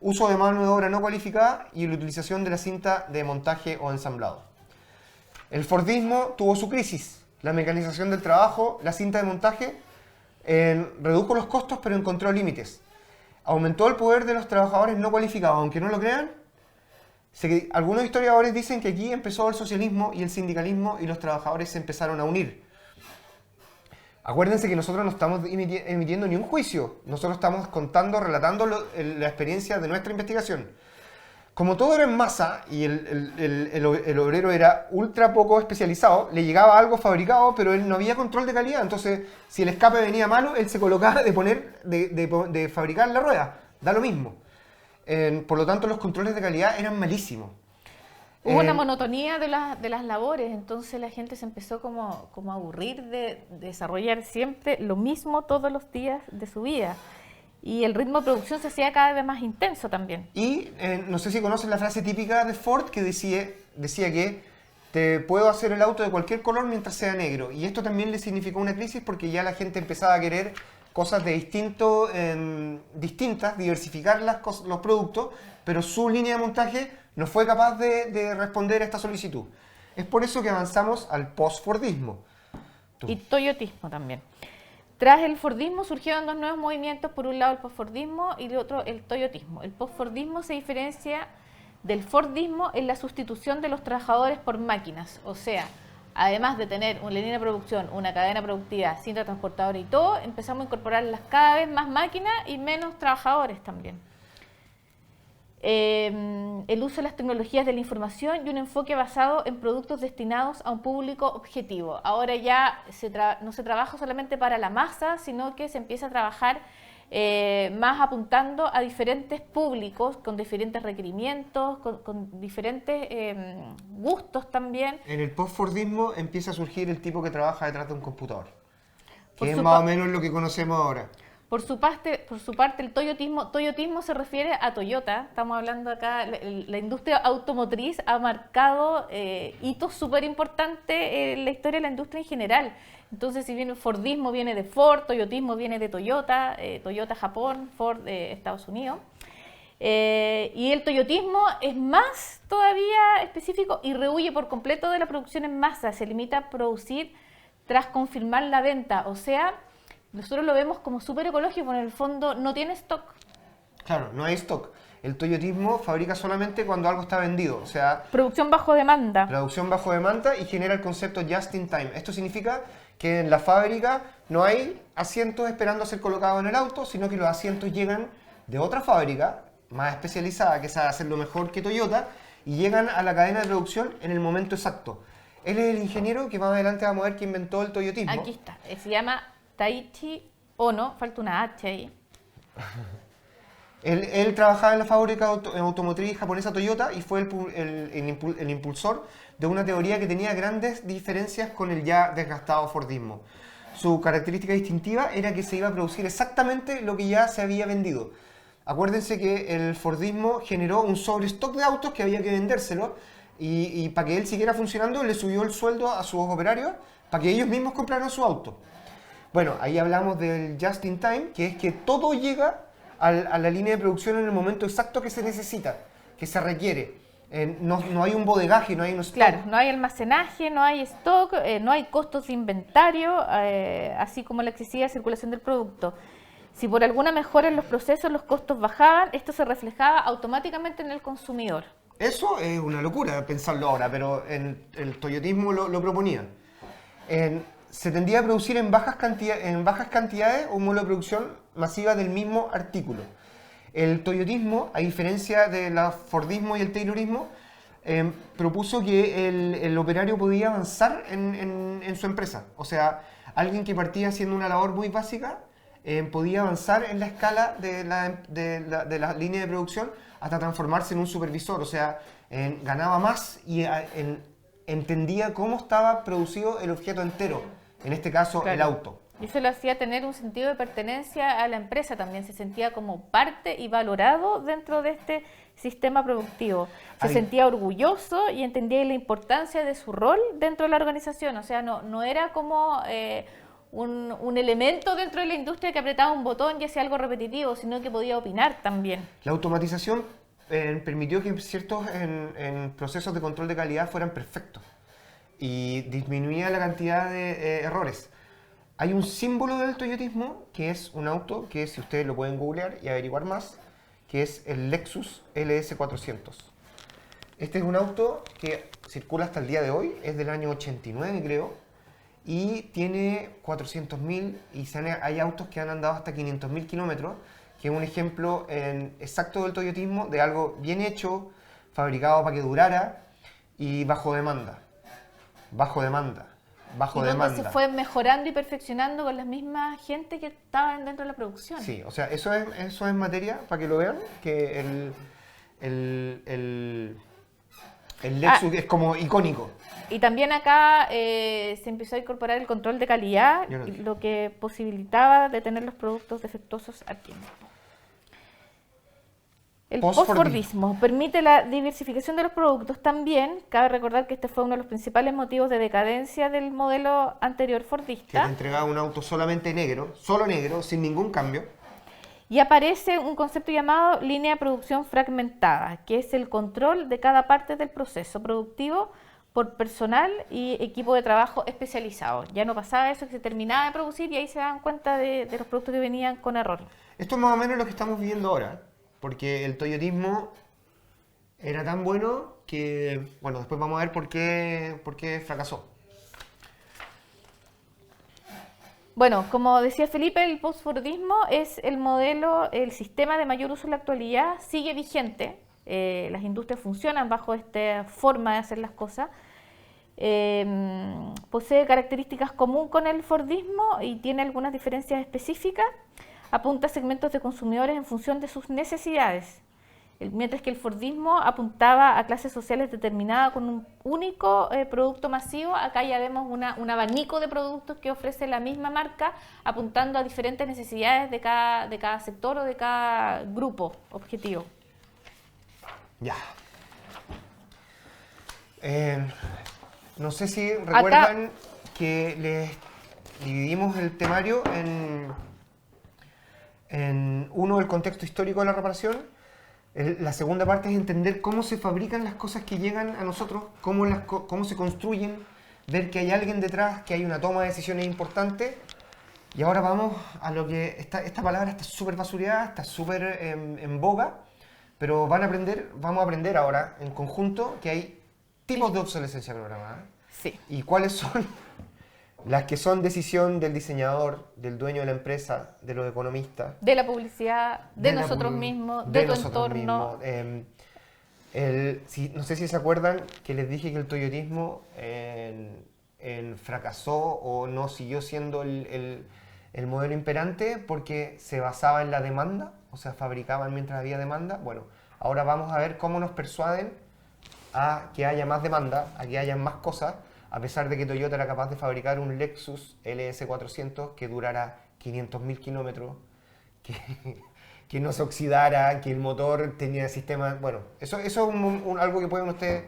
Uso de mano de obra no cualificada y la utilización de la cinta de montaje o ensamblado. El Fordismo tuvo su crisis. La mecanización del trabajo, la cinta de montaje, redujo los costos pero encontró límites. Aumentó el poder de los trabajadores no cualificados, aunque no lo crean. Algunos historiadores dicen que aquí empezó el socialismo y el sindicalismo y los trabajadores se empezaron a unir. Acuérdense que nosotros no estamos emitiendo ni un juicio, nosotros estamos contando, relatando la experiencia de nuestra investigación. Como todo era en masa y el obrero era ultra poco especializado, le llegaba algo fabricado, pero él no había control de calidad. Entonces, si el escape venía malo, él se colocaba de fabricar la rueda. Da lo mismo. Por lo tanto, los controles de calidad eran malísimos. Hubo una monotonía de las labores, entonces la gente se empezó como a aburrir de desarrollar siempre lo mismo todos los días de su vida. y el ritmo de producción se hacía cada vez más intenso también. Y no sé si conocen la frase típica de Ford que decía que te puedo hacer el auto de cualquier color mientras sea negro. Y esto también le significó una crisis porque ya la gente empezaba a querer cosas de distintas, diversificar los productos, pero su línea de montaje no fue capaz de responder a esta solicitud. Es por eso que avanzamos al post-Fordismo. Y toyotismo también. Tras el Fordismo surgieron dos nuevos movimientos, por un lado el post-Fordismo y el otro el toyotismo. El post-Fordismo se diferencia del Fordismo en la sustitución de los trabajadores por máquinas, o sea, además de tener una línea de producción, una cadena productiva, cinta transportadora y todo, empezamos a incorporarlas cada vez más máquinas y menos trabajadores también. El uso de las tecnologías de la información y un enfoque basado en productos destinados a un público objetivo. Ahora ya no se trabaja solamente para la masa, sino que se empieza a trabajar más apuntando a diferentes públicos, con diferentes requerimientos, con diferentes gustos también. En el post-Fordismo empieza a surgir el tipo que trabaja detrás de un computador, que es más o menos lo que conocemos ahora. Por su parte, el toyotismo se refiere a Toyota. Estamos hablando acá, la industria automotriz ha marcado hitos súper importantes en la historia de la industria en general. Entonces, si bien el Fordismo viene de Ford, toyotismo viene de Toyota, Toyota Japón, Ford Estados Unidos. Y el toyotismo es más todavía específico y rehuye por completo de la producción en masa. Se limita a producir tras confirmar la venta, o sea, nosotros lo vemos como súper ecológico, en el fondo no tiene stock. Claro, no hay stock. El toyotismo fabrica solamente cuando algo está vendido, o sea... Producción bajo demanda. Producción bajo demanda y genera el concepto just in time. Esto significa que en la fábrica no hay asientos esperando a ser colocados en el auto, sino que los asientos llegan de otra fábrica, más especializada, que sabe hacerlo mejor que Toyota, y llegan a la cadena de producción en el momento exacto. Él es el ingeniero que más adelante vamos a ver que inventó el toyotismo. Aquí está, se llama Taiichi Ohno, falta una H ahí. Él trabajaba en la fábrica automotriz japonesa Toyota y fue el impulsor de una teoría que tenía grandes diferencias con el ya desgastado Fordismo. Su característica distintiva era que se iba a producir exactamente lo que ya se había vendido. Acuérdense que el Fordismo generó un sobrestock de autos que había que vendérselo y para que él siguiera funcionando le subió el sueldo a sus operarios para que ellos mismos compraran su auto. Bueno, ahí hablamos del just in time, que es que todo llega a la línea de producción en el momento exacto que se necesita, que se requiere. No hay un bodegaje, no hay un stock. Claro, no hay almacenaje, no hay stock, no hay costos de inventario, así como la excesiva circulación del producto. Si por alguna mejora en los procesos los costos bajaban, esto se reflejaba automáticamente en el consumidor. Eso es una locura pensarlo ahora, pero el toyotismo lo proponía. Se tendía a producir en bajas cantidades un modelo de producción masiva del mismo artículo. El toyotismo, a diferencia del Fordismo y el Taylorismo, propuso que el operario podía avanzar en su empresa. O sea, alguien que partía haciendo una labor muy básica podía avanzar en la escala de la línea de producción hasta transformarse en un supervisor. O sea, ganaba más y entendía cómo estaba producido el objeto entero. En este caso, claro, el auto. Y eso lo hacía tener un sentido de pertenencia a la empresa también. Se sentía como parte y valorado dentro de este sistema productivo. Se sentía orgulloso y entendía la importancia de su rol dentro de la organización. O sea, no era como un elemento dentro de la industria que apretaba un botón y hacía algo repetitivo, sino que podía opinar también. La automatización permitió que ciertos procesos de control de calidad fueran perfectos y disminuía la cantidad de errores. Hay un símbolo del toyotismo que es un auto que, si ustedes lo pueden googlear y averiguar más, que es el Lexus LS400. Este es un auto que circula hasta el día de hoy, es del año 89 creo, y tiene 400.000 y hay autos que han andado hasta 500.000 kilómetros, que es un ejemplo exacto del toyotismo, de algo bien hecho, fabricado para que durara y bajo demanda. Bajo demanda. Bajo demanda. Se fue mejorando y perfeccionando con la misma gente que estaba dentro de la producción. Sí, o sea, eso es materia, para que lo vean, que el Lexus es como icónico. Y también acá se empezó a incorporar el control de calidad, lo que posibilitaba detener los productos defectuosos a tiempo. El Postfordismo. postfordismo permite la diversificación de los productos. También cabe recordar que este fue uno de los principales motivos de decadencia del modelo anterior Que te fordista. entregaba un auto solamente negro, solo negro, sin ningún cambio. Y aparece un concepto llamado línea de producción fragmentada, que es el control de cada parte del proceso productivo por personal y equipo de trabajo especializado. Ya no pasaba eso, que se terminaba de producir y ahí se daban cuenta de los productos que venían con error. Esto es más o menos lo que estamos viviendo ahora, porque el toyotismo era tan bueno que, bueno, después vamos a ver por qué fracasó. Bueno, como decía Felipe, el postfordismo es el modelo, el sistema de mayor uso en la actualidad, sigue vigente. Las industrias funcionan bajo esta forma de hacer las cosas. Posee características comunes con el fordismo y tiene algunas diferencias específicas. Apunta a segmentos de consumidores en función de sus necesidades, mientras que el fordismo apuntaba a clases sociales determinadas con un único producto masivo. Acá ya vemos un abanico de productos que ofrece la misma marca, apuntando a diferentes necesidades de cada sector o de cada grupo objetivo. Ya. No sé si recuerdan que les dividimos el temario en uno, el contexto histórico de la reparación. La segunda parte es entender cómo se fabrican las cosas que llegan a nosotros, cómo se construyen, ver que hay alguien detrás, que hay una toma de decisiones importante. Y ahora vamos a lo que esta palabra está súper basureada, está súper en boga, pero vamos a aprender ahora en conjunto que hay tipos de obsolescencia programada. Sí. ¿Y cuáles son? Las que son decisión del diseñador, del dueño de la empresa, de los economistas. De la publicidad, de nosotros mismos, de tu entorno. No sé si se acuerdan que les dije que el toyotismo fracasó o no siguió siendo el modelo imperante porque se basaba en la demanda, o sea, fabricaban mientras había demanda. Bueno, ahora vamos a ver cómo nos persuaden a que haya más demanda, a que haya más cosas, a pesar de que Toyota era capaz de fabricar un Lexus LS400 que durara 500.000 kilómetros, que no se oxidara, que el motor tenía sistemas... Bueno, eso es algo que pueden ustedes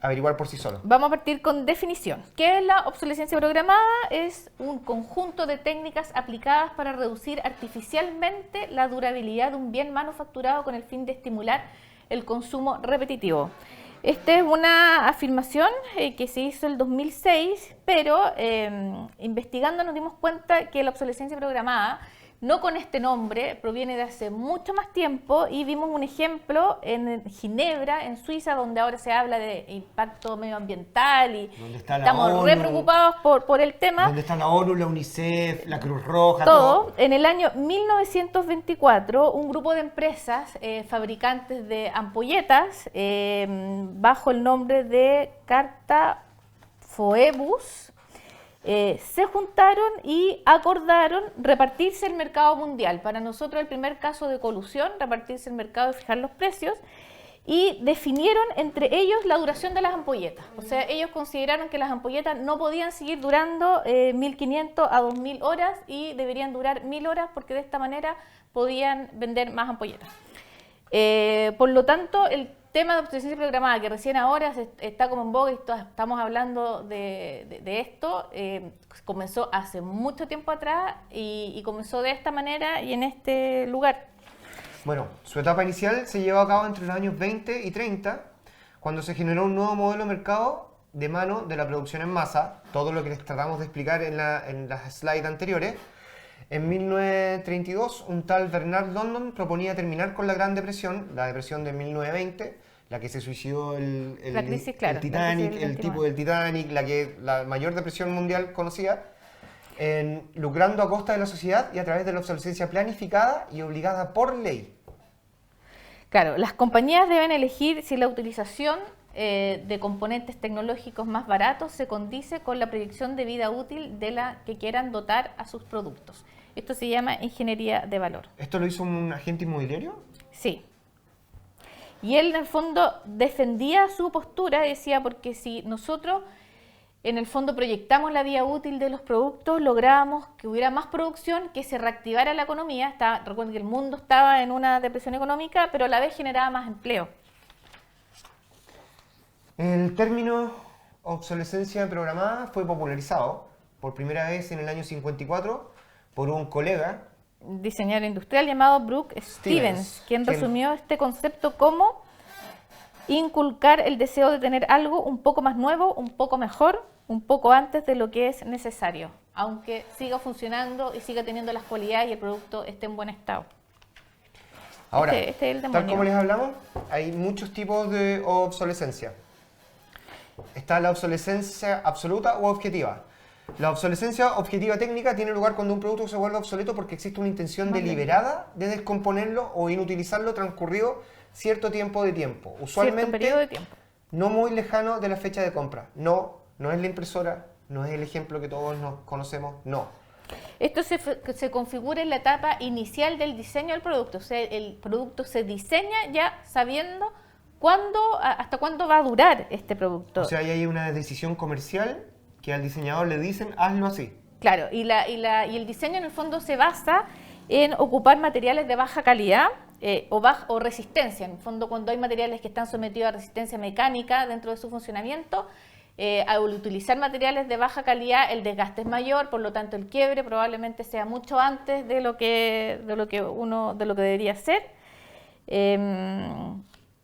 averiguar por sí solos. Vamos a partir con definición. ¿Qué es la obsolescencia programada? Es un conjunto de técnicas aplicadas para reducir artificialmente la durabilidad de un bien manufacturado con el fin de estimular el consumo repetitivo. Esta es una afirmación que se hizo el 2006, pero investigando nos dimos cuenta que la obsolescencia programada, no con este nombre, proviene de hace mucho más tiempo y vimos un ejemplo en Ginebra, en Suiza, donde ahora se habla de impacto medioambiental y estamos re preocupados por el tema. Donde está la ONU, la UNICEF, la Cruz Roja, todo. En el año 1924, un grupo de empresas fabricantes de ampolletas, bajo el nombre de Carta Phoebus, se juntaron y acordaron repartirse el mercado mundial. Para nosotros el primer caso de colusión, repartirse el mercado y fijar los precios, y definieron entre ellos la duración de las ampolletas. O sea, ellos consideraron que las ampolletas no podían seguir durando 1.500 a 2.000 horas y deberían durar 1.000 horas porque de esta manera podían vender más ampolletas. Por lo tanto, el tema de obsolescencia programada, que recién ahora está como en boga y estamos hablando de esto, comenzó hace mucho tiempo atrás y comenzó de esta manera y en este lugar. Bueno, su etapa inicial se llevó a cabo entre los años 20 y 30, cuando se generó un nuevo modelo de mercado de mano de la producción en masa, todo lo que les tratamos de explicar en las slides anteriores. En 1932, un tal Bernard London proponía terminar con la Gran Depresión, la depresión de 1920, la que se suicidó el Titanic, el tipo del Titanic, la mayor depresión mundial conocida, lucrando a costa de la sociedad y a través de la obsolescencia planificada y obligada por ley. Claro, las compañías deben elegir si la utilización de componentes tecnológicos más baratos se condice con la proyección de vida útil de la que quieran dotar a sus productos. Esto se llama ingeniería de valor. ¿Esto lo hizo un agente inmobiliario? Sí. Y él en el fondo defendía su postura, decía, porque si nosotros en el fondo proyectamos la vida útil de los productos, lográbamos que hubiera más producción, que se reactivara la economía. Recuerden que el mundo estaba en una depresión económica, pero a la vez generaba más empleo. El término obsolescencia programada fue popularizado por primera vez en el año 54 por un colega, diseñador industrial llamado Brooke Stevens, quien resumió este concepto como inculcar el deseo de tener algo un poco más nuevo, un poco mejor, un poco antes de lo que es necesario, aunque siga funcionando y siga teniendo las cualidades y el producto esté en buen estado. Ahora, este es el demonio. tal como les hablamos, hay muchos tipos de obsolescencia. Está la obsolescencia absoluta o objetiva. La obsolescencia objetiva técnica tiene lugar cuando un producto se vuelve obsoleto porque existe una intención deliberada de descomponerlo o inutilizarlo transcurrido cierto tiempo de tiempo. Usualmente, cierto periodo de tiempo. No muy lejano de la fecha de compra. No es la impresora, no es el ejemplo que todos nos conocemos, no. Esto se configura en la etapa inicial del diseño del producto. O sea, el producto se diseña ya sabiendo hasta cuándo va a durar este producto. O sea, ahí hay una decisión comercial que al diseñador le dicen, hazlo así. Claro, y el diseño en el fondo se basa en ocupar materiales de baja calidad o resistencia. En el fondo, cuando hay materiales que están sometidos a resistencia mecánica dentro de su funcionamiento, al utilizar materiales de baja calidad el desgaste es mayor, por lo tanto el quiebre probablemente sea mucho antes de lo que debería ser.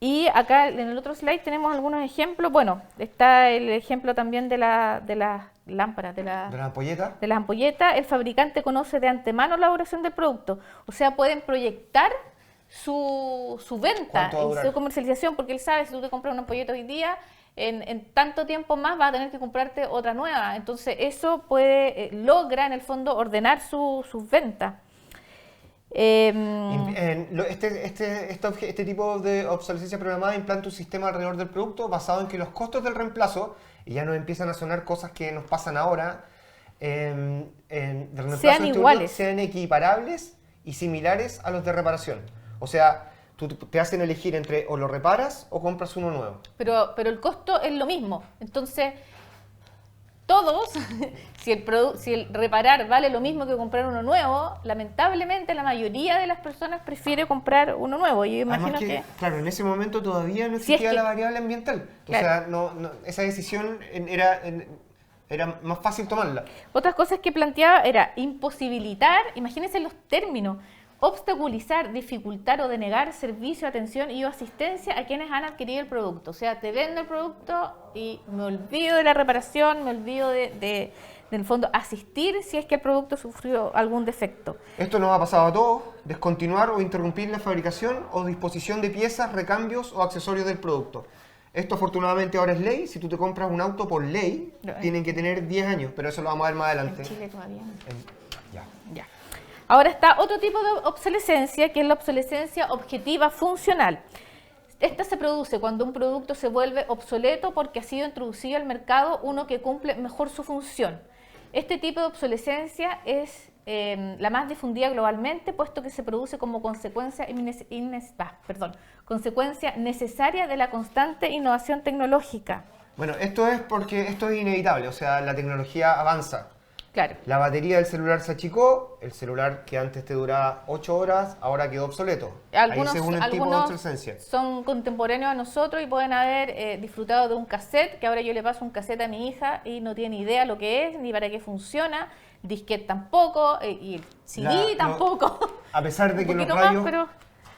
Y acá en el otro slide tenemos algunos ejemplos. Bueno, está el ejemplo también de las lámparas, de las ampolletas. El fabricante conoce de antemano la duración del producto, o sea, pueden proyectar su venta y su comercialización, porque él sabe, si tú te compras una ampolleta hoy día, en tanto tiempo más vas a tener que comprarte otra nueva. Entonces eso logra en el fondo ordenar sus ventas. Este tipo de obsolescencia programada implanta un sistema alrededor del producto basado en que los costos del reemplazo, y ya nos empiezan a sonar cosas que nos pasan ahora, del reemplazo sean iguales, sean equiparables y similares a los de reparación. O sea, te hacen elegir entre o lo reparas o compras uno nuevo. Pero el costo es lo mismo. Entonces, todos, si el reparar vale lo mismo que comprar uno nuevo, lamentablemente la mayoría de las personas prefiere comprar uno nuevo. Y yo imagino que claro, en ese momento todavía no existía la variable ambiental. Claro. O sea, esa decisión era más fácil tomarla. Otras cosas que planteaba era imposibilitar, imagínense los términos, obstaculizar, dificultar o denegar servicio, atención y asistencia a quienes han adquirido el producto. O sea, te vendo el producto y me olvido de la reparación, me olvido de en el fondo, asistir si es que el producto sufrió algún defecto. Esto nos ha pasado a todos: descontinuar o interrumpir la fabricación o disposición de piezas, recambios o accesorios del producto. Esto afortunadamente ahora es ley. Si tú te compras un auto por ley, tienen que tener 10 años, pero eso lo vamos a ver más adelante. En Chile todavía. Ya. Ahora está otro tipo de obsolescencia, que es la obsolescencia objetiva funcional. Esta se produce cuando un producto se vuelve obsoleto porque ha sido introducido al mercado uno que cumple mejor su función. Este tipo de obsolescencia es la más difundida globalmente, puesto que se produce como consecuencia necesaria de la constante innovación tecnológica. Bueno, esto es porque esto es inevitable, o sea, la tecnología avanza. Claro. La batería del celular se achicó, el celular que antes te duraba 8 horas, ahora quedó obsoleto. Algunos tipo de obsolescencia. Son contemporáneos a nosotros y pueden haber disfrutado de un cassette, que ahora yo le paso un cassette a mi hija y no tiene ni idea lo que es, ni para qué funciona, disquete tampoco, y el CD tampoco. A pesar de que los rayos,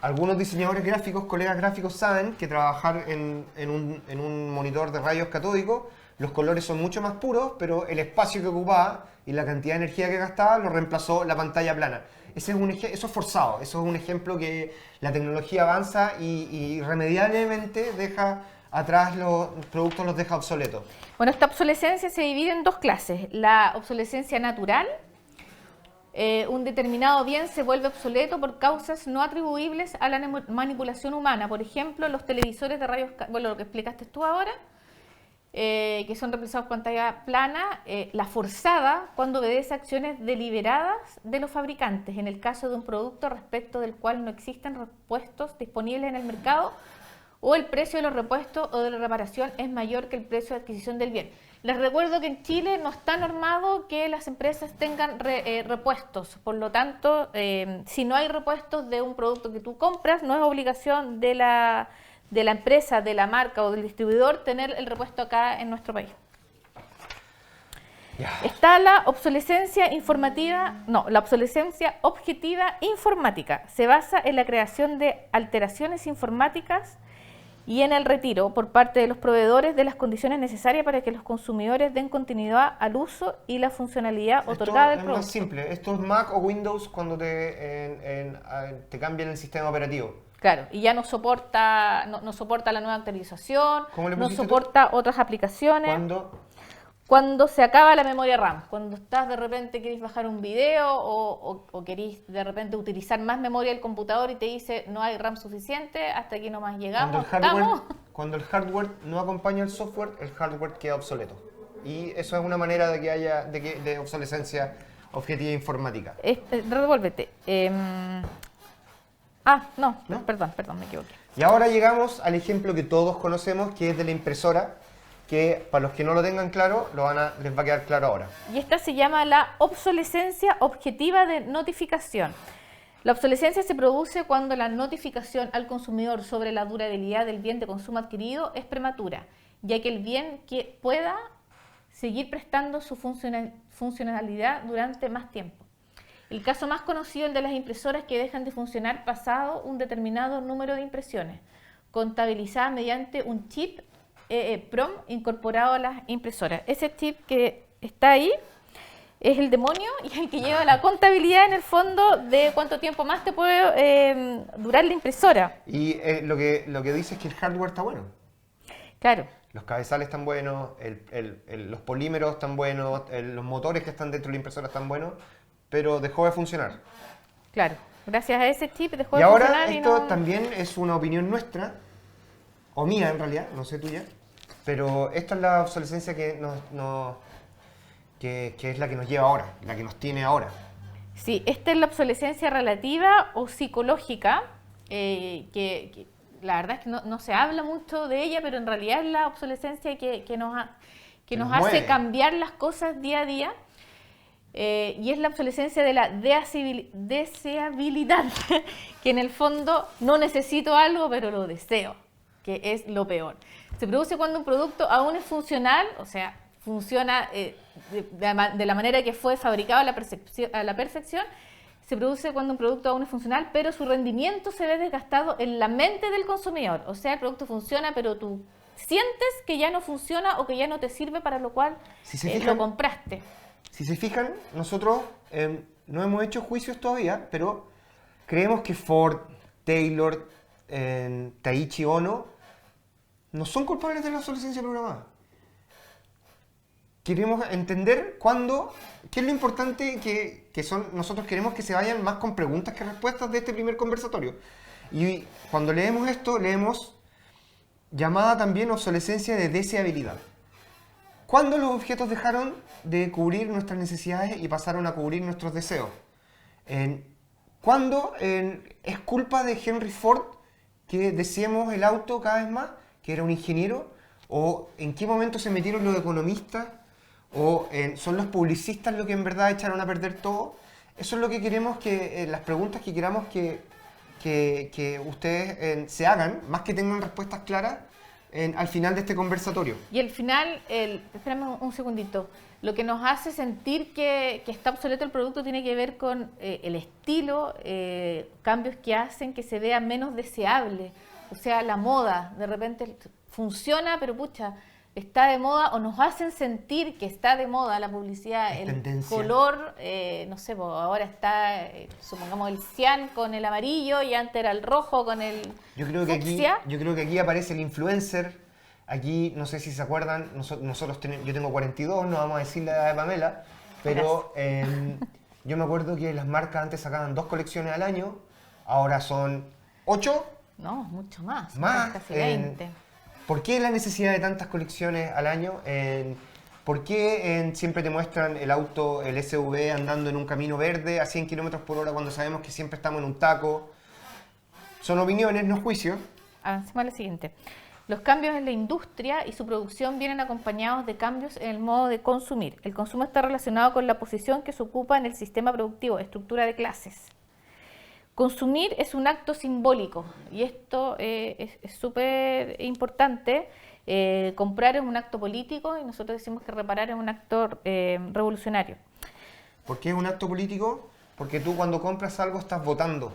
algunos diseñadores gráficos, colegas gráficos, saben que trabajar en un monitor de rayos catódicos, los colores son mucho más puros, pero el espacio que ocupaba y la cantidad de energía que gastaba lo reemplazó la pantalla plana. Eso es forzado, eso es un ejemplo que la tecnología avanza y irremediablemente deja atrás los productos, los deja obsoletos. Bueno, esta obsolescencia se divide en dos clases. La obsolescencia natural, un determinado bien se vuelve obsoleto por causas no atribuibles a la manipulación humana. Por ejemplo, los televisores de rayos, bueno, lo que explicaste tú ahora, que son reemplazados por pantalla plana, la forzada cuando obedece acciones deliberadas de los fabricantes, en el caso de un producto respecto del cual no existen repuestos disponibles en el mercado o el precio de los repuestos o de la reparación es mayor que el precio de adquisición del bien. Les recuerdo que en Chile no está normado que las empresas tengan repuestos. Por lo tanto, si no hay repuestos de un producto que tú compras, no es obligación de la empresa, de la marca o del distribuidor tener el repuesto acá en nuestro país. Está la obsolescencia informativa, no, la obsolescencia objetiva informática. Se basa en la creación de alteraciones informáticas y en el retiro por parte de los proveedores de las condiciones necesarias para que los consumidores den continuidad al uso y la funcionalidad otorgada del producto. Es más simple, esto es Mac o Windows cuando te cambian el sistema operativo. Claro, y ya no soporta, no soporta la nueva actualización, no soporta otras aplicaciones. Cuando se acaba la memoria RAM, cuando estás de repente querés bajar un video o querés de repente utilizar más memoria del computador y te dice no hay RAM suficiente, hasta aquí nomás llegamos. Cuando el hardware no acompaña el software, el hardware queda obsoleto. Y eso es una manera de que haya de obsolescencia objetiva informática. Revuélvete. No, perdón, me equivoqué. Y ahora llegamos al ejemplo que todos conocemos, que es de la impresora, que para los que no lo tengan claro, les va a quedar claro ahora. Y esta se llama la obsolescencia objetiva de notificación. La obsolescencia se produce cuando la notificación al consumidor sobre la durabilidad del bien de consumo adquirido es prematura, ya que el bien que pueda seguir prestando su funcionalidad durante más tiempo. El caso más conocido es el de las impresoras que dejan de funcionar pasado un determinado número de impresiones, contabilizadas mediante un chip EEPROM incorporado a las impresoras. Ese chip que está ahí es el demonio y es el que lleva la contabilidad en el fondo de cuánto tiempo más te puede durar la impresora. Y lo que dice es que el hardware está bueno. Claro. Los cabezales están buenos, los polímeros están buenos, los motores que están dentro de la impresora están buenos, pero dejó de funcionar. Claro, gracias a ese chip dejó de funcionar. Y ahora esto también es una opinión nuestra, o mía en realidad, no sé tuya, pero esta es la obsolescencia que es la que nos lleva ahora, la que nos tiene ahora. Sí, esta es la obsolescencia relativa o psicológica, que la verdad es que no se habla mucho de ella, pero en realidad es la obsolescencia que nos hace cambiar las cosas día a día. Y es la obsolescencia de la deseabilidad, que en el fondo no necesito algo, pero lo deseo, que es lo peor. Se produce cuando un producto aún es funcional, o sea, funciona de la manera que fue fabricado a la perfección. Se produce cuando un producto aún es funcional, pero su rendimiento se ve desgastado en la mente del consumidor. O sea, el producto funciona, pero tú sientes que ya no funciona o que ya no te sirve para lo cual lo compraste. Si se fijan, nosotros no hemos hecho juicios todavía, pero creemos que Ford, Taylor, Taiichi Ohno no son culpables de la obsolescencia programada. Queremos entender qué es lo importante que son. Nosotros queremos que se vayan más con preguntas que respuestas de este primer conversatorio. Y cuando leemos esto, leemos llamada también obsolescencia de deseabilidad. ¿Cuándo los objetos dejaron de cubrir nuestras necesidades y pasaron a cubrir nuestros deseos? ¿Cuándo es culpa de Henry Ford que deseemos el auto cada vez más, que era un ingeniero? ¿O en qué momento se metieron los economistas? ¿O son los publicistas los que en verdad echaron a perder todo? Eso es lo que queremos las preguntas que queramos que ustedes se hagan, más que tengan respuestas claras, al final de este conversatorio. Y al final, espérame un segundito, lo que nos hace sentir que está obsoleto el producto tiene que ver con el estilo, cambios que hacen que se vea menos deseable. O sea, la moda, de repente funciona, pero pucha, está de moda, o nos hacen sentir que está de moda la publicidad, el tendencia. Color, no sé, ahora está, supongamos, el cian con el amarillo y antes era el rojo con el fucsia. Yo creo que aquí aparece el influencer. Aquí, no sé si se acuerdan, yo tengo 42, no vamos a decir la edad de Pamela, pero yo me acuerdo que las marcas antes sacaban 2 colecciones al año, ahora son 8. No, mucho más, casi 20. ¿Por qué la necesidad de tantas colecciones al año? ¿Por qué siempre te muestran el auto, el SUV, andando en un camino verde a 100 km por hora cuando sabemos que siempre estamos en un taco? Son opiniones, no juicios. Avancemos a lo siguiente. Los cambios en la industria y su producción vienen acompañados de cambios en el modo de consumir. El consumo está relacionado con la posición que se ocupa en el sistema productivo, estructura de clases. Consumir es un acto simbólico y esto es súper importante. Comprar es un acto político y nosotros decimos que reparar es un acto revolucionario. ¿Por qué es un acto político? Porque tú cuando compras algo estás votando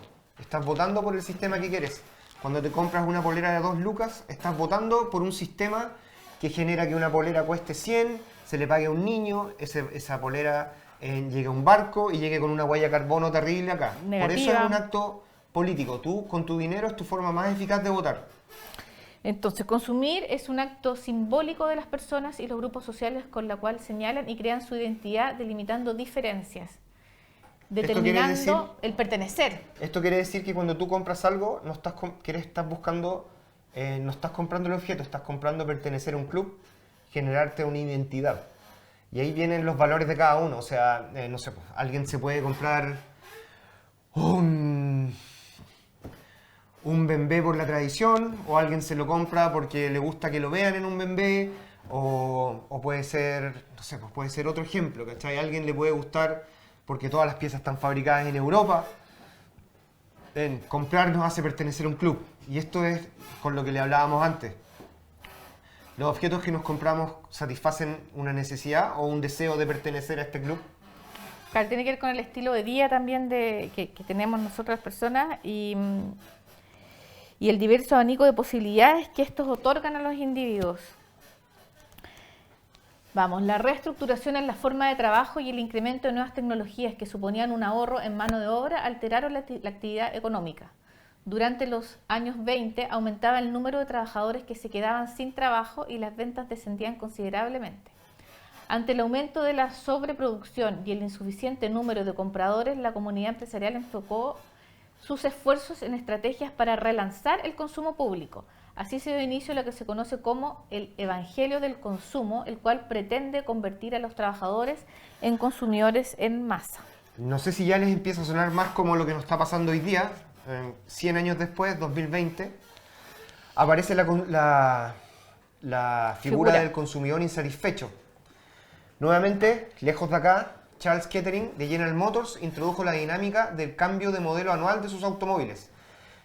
por el sistema que quieres. Cuando te compras una polera de 2 lucas, estás votando por un sistema que genera que una polera cueste 100, se le pague a un niño, esa polera llegue a un barco y llegue con una huella de carbono terrible acá. Negativa. Por eso es un acto político. Tú, con tu dinero, es tu forma más eficaz de votar. Entonces, consumir es un acto simbólico de las personas y los grupos sociales con la cual señalan y crean su identidad, delimitando diferencias, determinando el pertenecer. Esto quiere decir que cuando tú compras algo, no estás comprando el objeto, estás comprando pertenecer a un club, generarte una identidad. Y ahí vienen los valores de cada uno. O sea, no sé, pues, alguien se puede comprar un bembé por la tradición, o alguien se lo compra porque le gusta que lo vean en un bembé, o puede ser, no sé, pues puede ser otro ejemplo, ¿cachai? A alguien le puede gustar porque todas las piezas están fabricadas en Europa. Comprar nos hace pertenecer a un club, y esto es con lo que le hablábamos antes. Los objetos que nos compramos satisfacen una necesidad o un deseo de pertenecer a este club. Claro, tiene que ver con el estilo de vida también que tenemos nosotras las personas y el diverso abanico de posibilidades que estos otorgan a los individuos. Vamos, la reestructuración en la forma de trabajo y el incremento de nuevas tecnologías que suponían un ahorro en mano de obra alteraron la actividad económica. Durante los años 20 aumentaba el número de trabajadores que se quedaban sin trabajo y las ventas descendían considerablemente. Ante el aumento de la sobreproducción y el insuficiente número de compradores, la comunidad empresarial enfocó sus esfuerzos en estrategias para relanzar el consumo público. Así se dio inicio a lo que se conoce como el Evangelio del Consumo, el cual pretende convertir a los trabajadores en consumidores en masa. No sé si ya les empieza a sonar más como lo que nos está pasando hoy día. 100 años después, 2020, aparece la figura del consumidor insatisfecho. Nuevamente, lejos de acá, Charles Kettering de General Motors introdujo la dinámica del cambio de modelo anual de sus automóviles.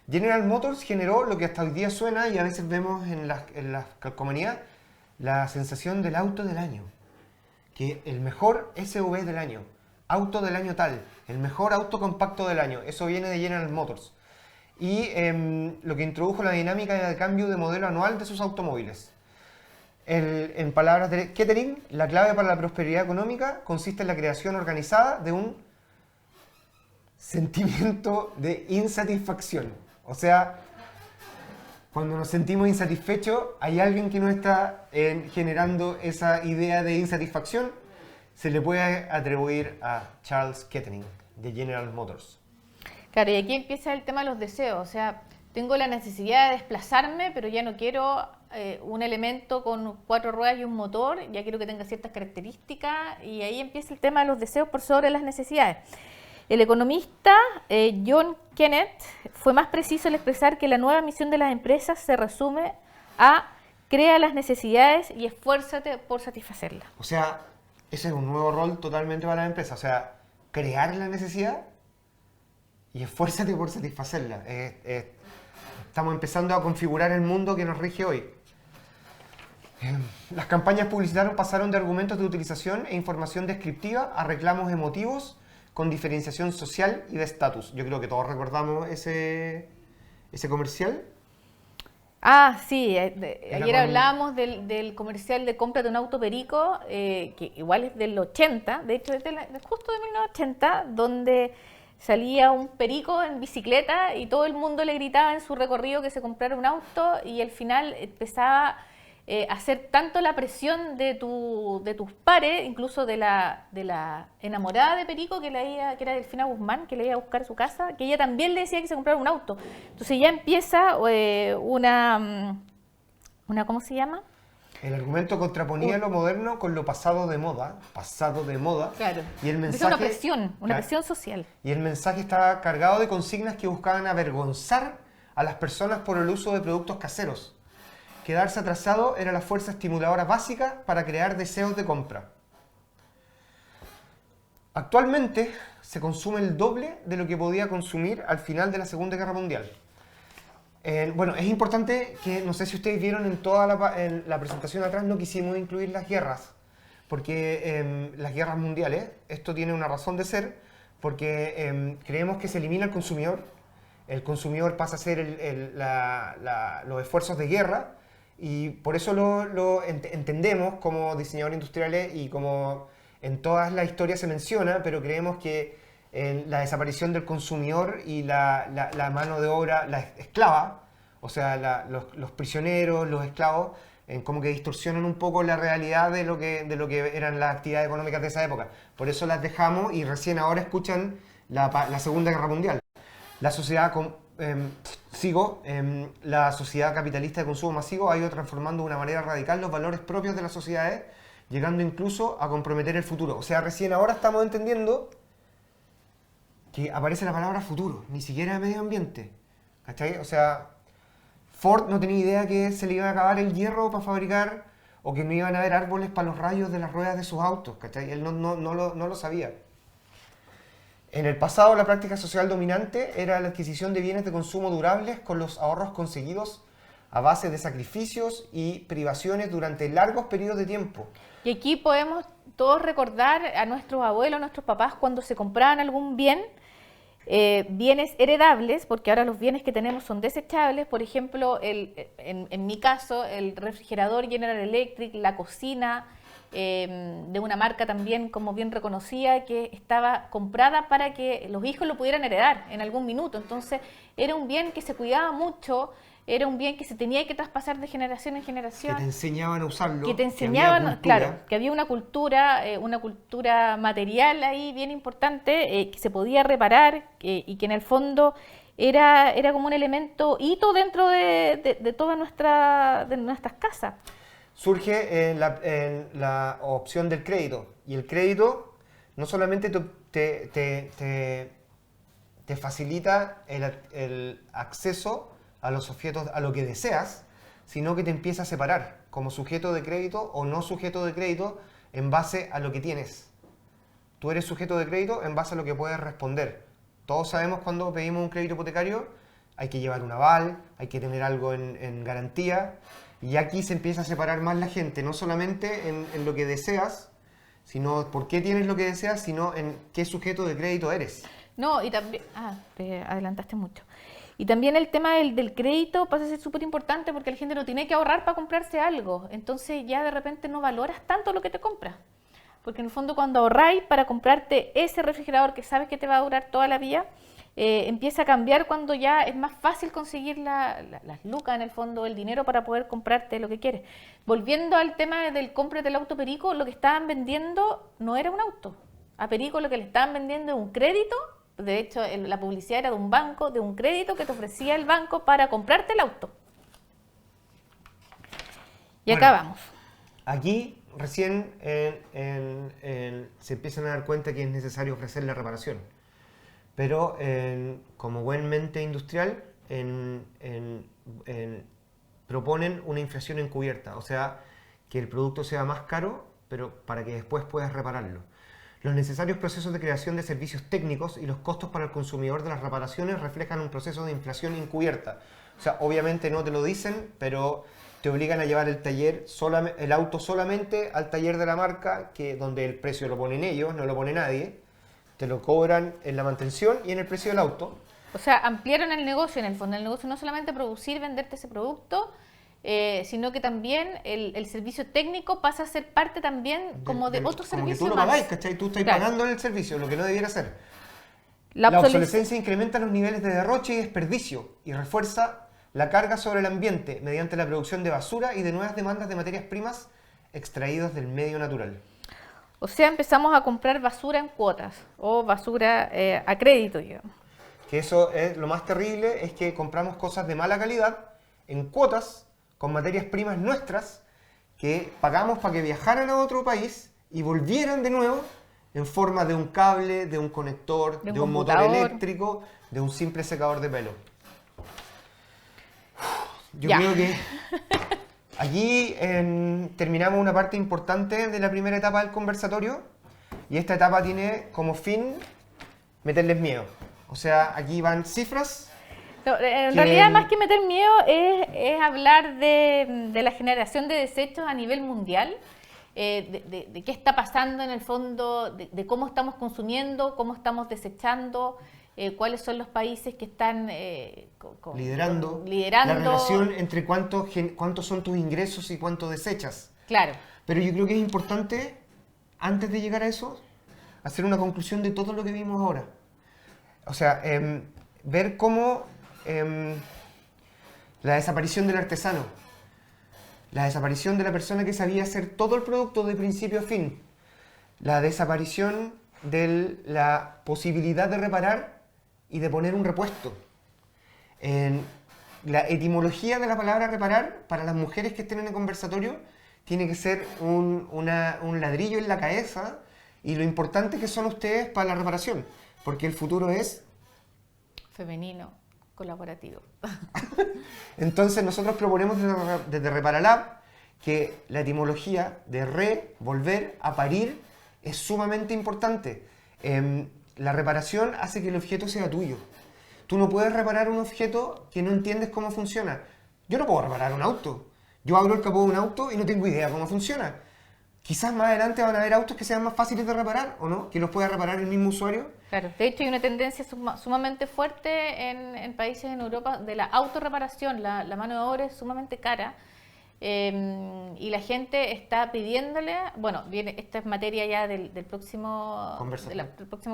General Motors generó lo que hasta hoy día suena y a veces vemos en las calcomanías, la sensación del auto del año. Que el mejor SUV del año, auto del año tal, el mejor auto compacto del año, eso viene de General Motors. Y lo que introdujo la dinámica era el cambio de modelo anual de sus automóviles. En palabras de Kettering, la clave para la prosperidad económica consiste en la creación organizada de un sentimiento de insatisfacción. O sea, cuando nos sentimos insatisfechos, hay alguien que nos está generando esa idea de insatisfacción. Se le puede atribuir a Charles Kettering de General Motors. Claro, y aquí empieza el tema de los deseos. O sea, tengo la necesidad de desplazarme, pero ya no quiero un elemento con 4 ruedas y un motor, ya quiero que tenga ciertas características, y ahí empieza el tema de los deseos por sobre las necesidades. El economista John Kenneth fue más preciso al expresar que la nueva misión de las empresas se resume a crea las necesidades y esfuérzate por satisfacerlas. O sea, ese es un nuevo rol totalmente para la empresa. O sea, crear la necesidad y esfuérzate por satisfacerla. Estamos empezando a configurar el mundo que nos rige hoy. Las campañas publicitarias pasaron de argumentos de utilización e información descriptiva a reclamos emotivos con diferenciación social y de estatus. Yo creo que todos recordamos ese comercial. Ah, sí, ayer hablábamos del comercial de cómprate un auto perico, que igual es del 80, de hecho es justo de 1980, donde salía un perico en bicicleta y todo el mundo le gritaba en su recorrido que se comprara un auto, y al final empezaba a hacer tanto la presión de tus pares, incluso de la enamorada de Perico, que era Delfina Guzmán, que le iba a buscar a su casa, que ella también le decía que se comprara un auto. Entonces ya empieza una ¿cómo se llama? El argumento contraponía lo moderno con lo pasado de moda. Claro. Y el mensaje, es una presión social. Y el mensaje estaba cargado de consignas que buscaban avergonzar a las personas por el uso de productos caseros. quedarse atrasado era la fuerza estimuladora básica para crear deseos de compra. Actualmente se consume el doble de lo que podía consumir al final de la Segunda Guerra Mundial. Bueno, es importante que, no sé si ustedes vieron en la presentación atrás, no quisimos incluir las guerras, porque las guerras mundiales, esto tiene una razón de ser, porque creemos que se elimina el consumidor pasa a ser los esfuerzos de guerra, y por eso lo entendemos como diseñadores industriales y como en todas las historias se menciona, pero creemos que la desaparición del consumidor y la mano de obra, la esclava, o sea, los prisioneros, los esclavos, como que distorsionan un poco la realidad de lo que eran las actividades económicas de esa época. Por eso las dejamos y recién ahora escuchan la Segunda Guerra Mundial. La sociedad, la sociedad capitalista de consumo masivo ha ido transformando de una manera radical los valores propios de las sociedades, llegando incluso a comprometer el futuro. O sea, recién ahora estamos entendiendo que aparece la palabra futuro, ni siquiera medio ambiente. ¿Cachai? O sea, Ford no tenía idea que se le iba a acabar el hierro para fabricar o que no iban a haber árboles para los rayos de las ruedas de sus autos. ¿Cachai? Él no lo sabía. En el pasado, la práctica social dominante era la adquisición de bienes de consumo durables con los ahorros conseguidos a base de sacrificios y privaciones durante largos periodos de tiempo. Y aquí podemos todos recordar a nuestros abuelos, a nuestros papás, cuando se compraban algún bien, bienes heredables, porque ahora los bienes que tenemos son desechables. Por ejemplo, en mi caso, el refrigerador General Electric, la cocina, de una marca también como bien reconocida, que estaba comprada para que los hijos lo pudieran heredar en algún minuto. Entonces era un bien que se cuidaba mucho, era un bien que se tenía que traspasar de generación en generación. Que te enseñaban a usarlo. Que te enseñaban, claro, que había una cultura material ahí bien importante, que se podía reparar y que en el fondo era como un elemento hito dentro de todas nuestras casas. Surge en la opción del crédito. Y el crédito no solamente te facilita el acceso a los objetos, a lo que deseas, sino que te empieza a separar como sujeto de crédito o no sujeto de crédito en base a lo que tienes. Tú eres sujeto de crédito en base a lo que puedes responder. Todos sabemos cuando pedimos un crédito hipotecario hay que llevar un aval, hay que tener algo en garantía. Y aquí se empieza a separar más la gente, no solamente en lo que deseas, sino por qué tienes lo que deseas, sino en qué sujeto de crédito eres. No, y también... te adelantaste mucho. Y también el tema del crédito pasa a ser súper importante porque la gente no tiene que ahorrar para comprarse algo. Entonces ya de repente no valoras tanto lo que te compras. Porque en el fondo cuando ahorráis para comprarte ese refrigerador que sabes que te va a durar toda la vida, empieza a cambiar cuando ya es más fácil conseguir las lucas, en el fondo, el dinero para poder comprarte lo que quieres. Volviendo al tema del cómprate el auto Perico, lo que estaban vendiendo no era un auto. A Perico lo que le estaban vendiendo es un crédito. De hecho, la publicidad era de un banco, de un crédito que te ofrecía el banco para comprarte el auto. Y acá vamos. Aquí recién se empiezan a dar cuenta que es necesario ofrecer la reparación. Pero como buen mente industrial proponen una inflación encubierta, o sea, que el producto sea más caro, pero para que después puedas repararlo. Los necesarios procesos de creación de servicios técnicos y los costos para el consumidor de las reparaciones reflejan un proceso de inflación encubierta. O sea, obviamente no te lo dicen, pero te obligan a llevar el auto solamente al taller de la marca, donde el precio lo ponen ellos, no lo pone nadie. Te lo cobran en la mantención y en el precio del auto. O sea, ampliaron el negocio en el fondo. El negocio no solamente producir, venderte ese producto, sino que también el servicio técnico pasa a ser parte también como de otro servicio. Como que tú lo pagáis, ¿cachai? Tú estás pagando en el servicio, lo que no debiera ser. La obsolescencia incrementa los niveles de derroche y desperdicio y refuerza la carga sobre el ambiente mediante la producción de basura y de nuevas demandas de materias primas extraídas del medio natural. O sea, empezamos a comprar basura en cuotas o basura a crédito, digamos. Que eso es lo más terrible, es que compramos cosas de mala calidad en cuotas con materias primas nuestras que pagamos para que viajaran a otro país y volvieran de nuevo en forma de un cable, de un conector, de un motor eléctrico, de un simple secador de pelo. Yo creo que Aquí terminamos una parte importante de la primera etapa del conversatorio y esta etapa tiene como fin meterles miedo. O sea, aquí van cifras. No, en realidad, más que meter miedo, es hablar de la generación de desechos a nivel mundial, de qué está pasando en el fondo, de cómo estamos consumiendo, cómo estamos desechando, cuáles son los países que están liderando la relación entre cuántos son tus ingresos y cuánto desechas. Claro. Pero yo creo que es importante, antes de llegar a eso, hacer una conclusión de todo lo que vimos ahora. O sea, ver cómo la desaparición del artesano, la desaparición de la persona que sabía hacer todo el producto de principio a fin, la desaparición de la posibilidad de reparar y de poner un repuesto. La etimología de la palabra reparar, para las mujeres que estén en el conversatorio, tiene que ser un ladrillo en la cabeza y lo importante que son ustedes para la reparación, porque el futuro es femenino, colaborativo. Entonces nosotros proponemos desde Reparalab que la etimología de volver a parir, es sumamente importante. La reparación hace que el objeto sea tuyo. Tú no puedes reparar un objeto que no entiendes cómo funciona. Yo no puedo reparar un auto. Yo abro el capó de un auto y no tengo idea cómo funciona. Quizás más adelante van a haber autos que sean más fáciles de reparar, ¿o no? Que los pueda reparar el mismo usuario. Claro, de hecho hay una tendencia sumamente fuerte en países en Europa de la autorreparación. La mano de obra es sumamente cara. Y la gente está pidiéndole, bueno, esta es materia ya del próximo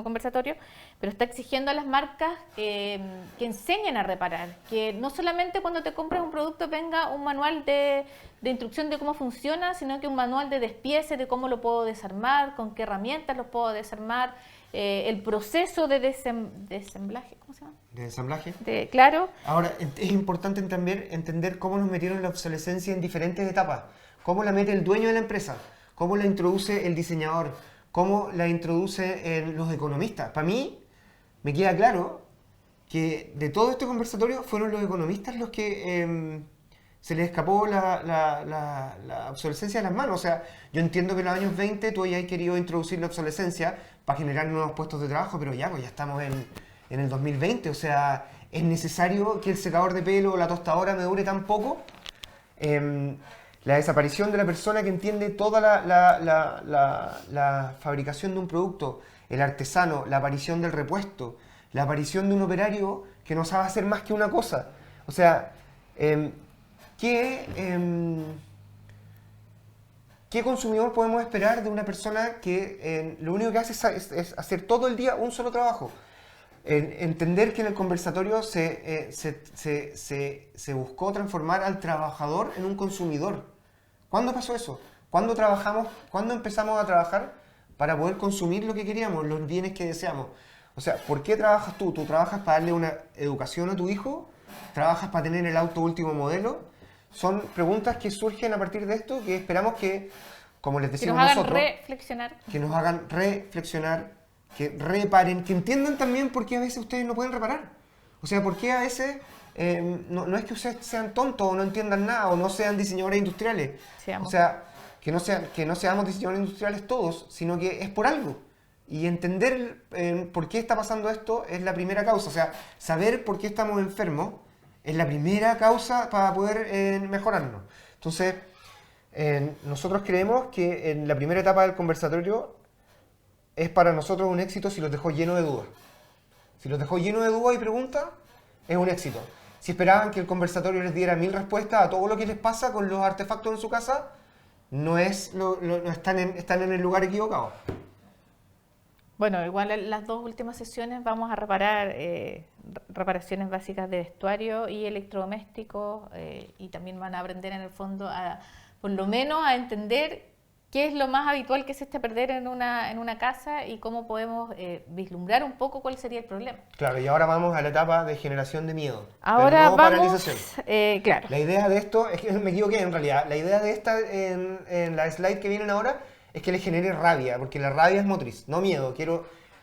conversatorio, pero está exigiendo a las marcas que enseñen a reparar, que no solamente cuando te compras un producto venga un manual de instrucción de cómo funciona, sino que un manual de despiece, de cómo lo puedo desarmar, con qué herramientas lo puedo desarmar, el proceso de desemblaje, ¿cómo se llama? De ensamblaje. Claro. Ahora, es importante también entender cómo nos metieron la obsolescencia en diferentes etapas. Cómo la mete el dueño de la empresa, cómo la introduce el diseñador, cómo la introduce los economistas. Para mí, me queda claro que de todo este conversatorio fueron los economistas los que se les escapó la obsolescencia de las manos. O sea, yo entiendo que en los años 20 tú hayas querido introducir la obsolescencia para generar nuevos puestos de trabajo, pero ya estamos en el 2020, o sea, ¿es necesario que el secador de pelo o la tostadora me dure tan poco? La desaparición de la persona que entiende toda la fabricación de un producto, el artesano, la aparición del repuesto, la aparición de un operario que no sabe hacer más que una cosa. O sea, ¿qué consumidor podemos esperar de una persona que lo único que hace es hacer todo el día un solo trabajo? Entender que en el conversatorio se buscó transformar al trabajador en un consumidor. ¿Cuándo pasó eso? ¿Cuándo empezamos a trabajar para poder consumir lo que queríamos, los bienes que deseamos? O sea, ¿por qué trabajas tú? ¿Tú trabajas para darle una educación a tu hijo? ¿Trabajas para tener el auto último modelo? Son preguntas que surgen a partir de esto, que esperamos que, como les decimos nosotros, que nos hagan reflexionar, que reparen, que entiendan también por qué a veces ustedes no pueden reparar. O sea, por qué a veces no es que ustedes sean tontos o no entiendan nada o no sean diseñadores industriales. Seamos. O sea, que no seamos diseñadores industriales todos, sino que es por algo. Y entender por qué está pasando esto es la primera causa. O sea, saber por qué estamos enfermos es la primera causa para poder mejorarnos. Entonces, nosotros creemos que en la primera etapa del conversatorio es para nosotros un éxito si los dejó llenos de dudas. Si los dejó llenos de dudas y preguntas, es un éxito. Si esperaban que el conversatorio les diera 1000 respuestas a todo lo que les pasa con los artefactos en su casa, están en el lugar equivocado. Bueno, igual en las dos últimas sesiones vamos a reparar reparaciones básicas de vestuario y electrodomésticos y también van a aprender en el fondo por lo menos a entender qué es lo más habitual que se está perder en una casa y cómo podemos vislumbrar un poco cuál sería el problema. Claro, y ahora vamos a la etapa de generación de miedo. Ahora pero no vamos, paralización. Claro. La idea de esto, es que me equivoqué en realidad, la idea de esta en la slide que vienen ahora es que les genere rabia, porque la rabia es motriz, no miedo.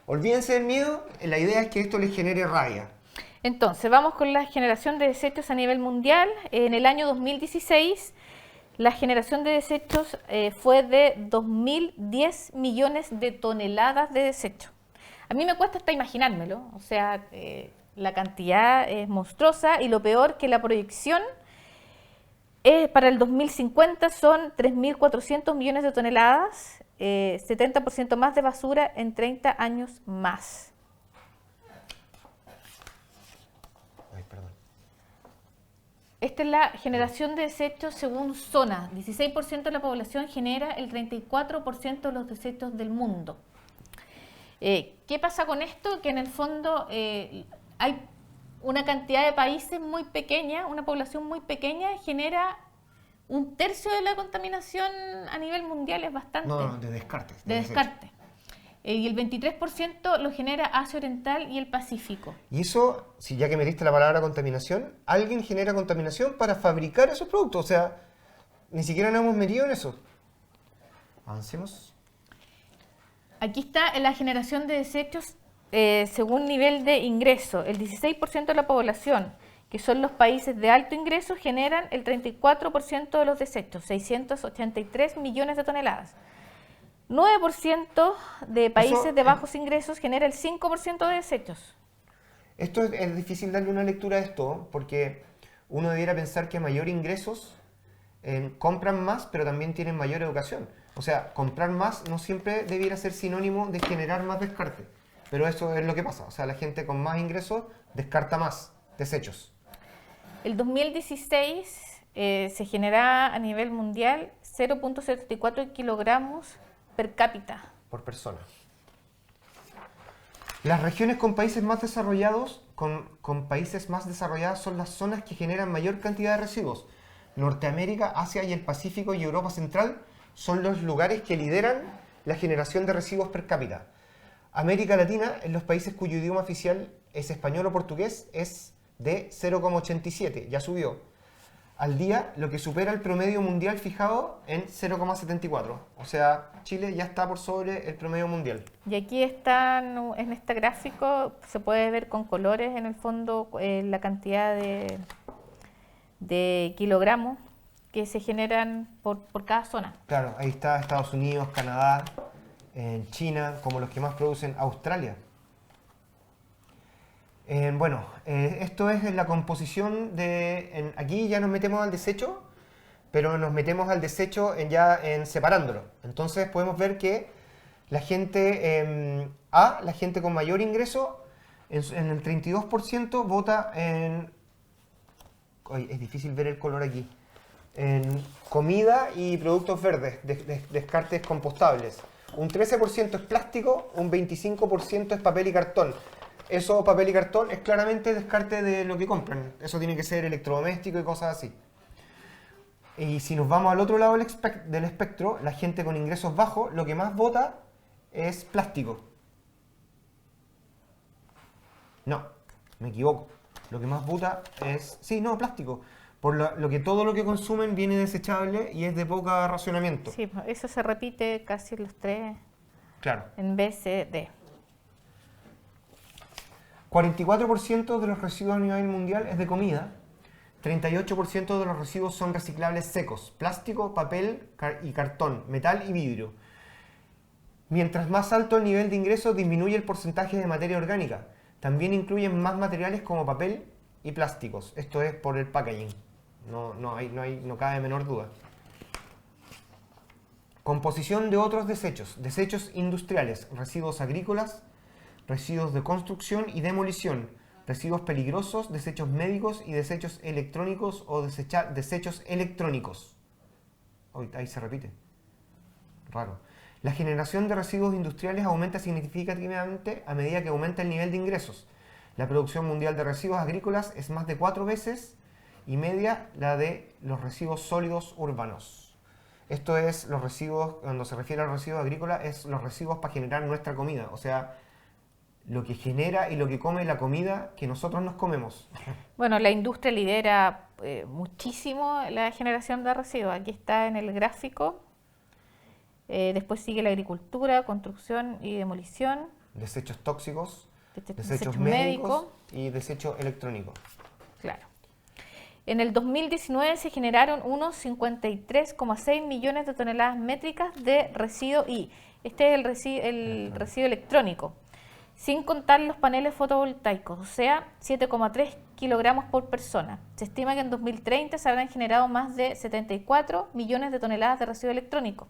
Olvídense del miedo, la idea es que esto les genere rabia. Entonces, vamos con la generación de desechos a nivel mundial. En el año 2016, La generación de desechos fue de 2.010 millones de toneladas de desechos. A mí me cuesta hasta imaginármelo, o sea, la cantidad es monstruosa y lo peor que la proyección para el 2050 son 3.400 millones de toneladas, 70% más de basura en 30 años más. Ay, perdón. Esta es la generación de desechos según zona. 16% de la población genera el 34% de los desechos del mundo. ¿Qué pasa con esto? Que en el fondo hay una cantidad de países muy pequeña, una población muy pequeña genera un tercio de la contaminación a nivel mundial, es bastante. No, de descartes. De descarte. Y el 23% lo genera Asia Oriental y el Pacífico. Y eso, si ya que metiste la palabra contaminación, alguien genera contaminación para fabricar esos productos. O sea, ni siquiera nos hemos metido en eso. Avancemos. Aquí está la generación de desechos según nivel de ingreso. El 16% de la población, que son los países de alto ingreso, generan el 34% de los desechos, 683 millones de toneladas. 9% de países de bajos ingresos genera el 5% de desechos. Esto es difícil darle una lectura a esto, porque uno debiera pensar que a mayor ingresos compran más, pero también tienen mayor educación. O sea, comprar más no siempre debiera ser sinónimo de generar más descarte. Pero eso es lo que pasa. O sea, la gente con más ingresos descarta más desechos. El 2016 se generaba a nivel mundial 0.74 kilogramos per cápita. Por persona. Las regiones con países más desarrollados, con países más desarrollados son las zonas que generan mayor cantidad de residuos. Norteamérica, Asia y el Pacífico y Europa Central son los lugares que lideran la generación de residuos per cápita. América Latina, en los países cuyo idioma oficial es español o portugués, es de 0,87, ya subió. Al día, lo que supera el promedio mundial fijado en 0,74. O sea, Chile ya está por sobre el promedio mundial. Y aquí está, en este gráfico, se puede ver con colores en el fondo la cantidad de kilogramos que se generan por cada zona. Claro, ahí está Estados Unidos, Canadá, China, como los que más producen, Australia. Esto es la composición de... aquí ya nos metemos al desecho, pero nos metemos al desecho en separándolo. Entonces podemos ver que la gente la gente con mayor ingreso, en el 32% vota en... es difícil ver el color aquí. En comida y productos verdes, descartes compostables. Un 13% es plástico, un 25% es papel y cartón. Eso, papel y cartón, es claramente descarte de lo que compran. Eso tiene que ser electrodoméstico y cosas así. Y si nos vamos al otro lado del espectro, la gente con ingresos bajos, lo que más vota es plástico. No, me equivoco. Lo que más vota es... Sí, no, plástico. Por lo que todo lo que consumen viene desechable y es de poco racionamiento. Sí, eso se repite casi en los tres. Claro. En B, C, D. 44% de los residuos a nivel mundial es de comida. 38% de los residuos son reciclables secos. Plástico, papel y cartón, metal y vidrio. Mientras más alto el nivel de ingreso, disminuye el porcentaje de materia orgánica. También incluyen más materiales como papel y plásticos. Esto es por el packaging. No cabe menor duda. Composición de otros desechos. Desechos industriales, residuos agrícolas, residuos de construcción y demolición, residuos peligrosos, desechos médicos y desechos electrónicos o desechos electrónicos. Ahí se repite. Raro. La generación de residuos industriales aumenta significativamente a medida que aumenta el nivel de ingresos. La producción mundial de residuos agrícolas es más de 4 veces y media la de los residuos sólidos urbanos. Esto es los residuos, cuando se refiere a los residuos agrícolas, es los residuos para generar nuestra comida. O sea, lo que genera y lo que come la comida que nosotros nos comemos. Bueno, la industria lidera muchísimo la generación de residuos. Aquí está en el gráfico. Después sigue la agricultura, construcción y demolición. Desechos tóxicos, desechos Desechos médicos y desecho electrónico. Claro. En el 2019 se generaron unos 53,6 millones de toneladas métricas de residuo y este es el residuo electrónico, sin contar los paneles fotovoltaicos, o sea, 7,3 kilogramos por persona. Se estima que en 2030 se habrán generado más de 74 millones de toneladas de residuo electrónico.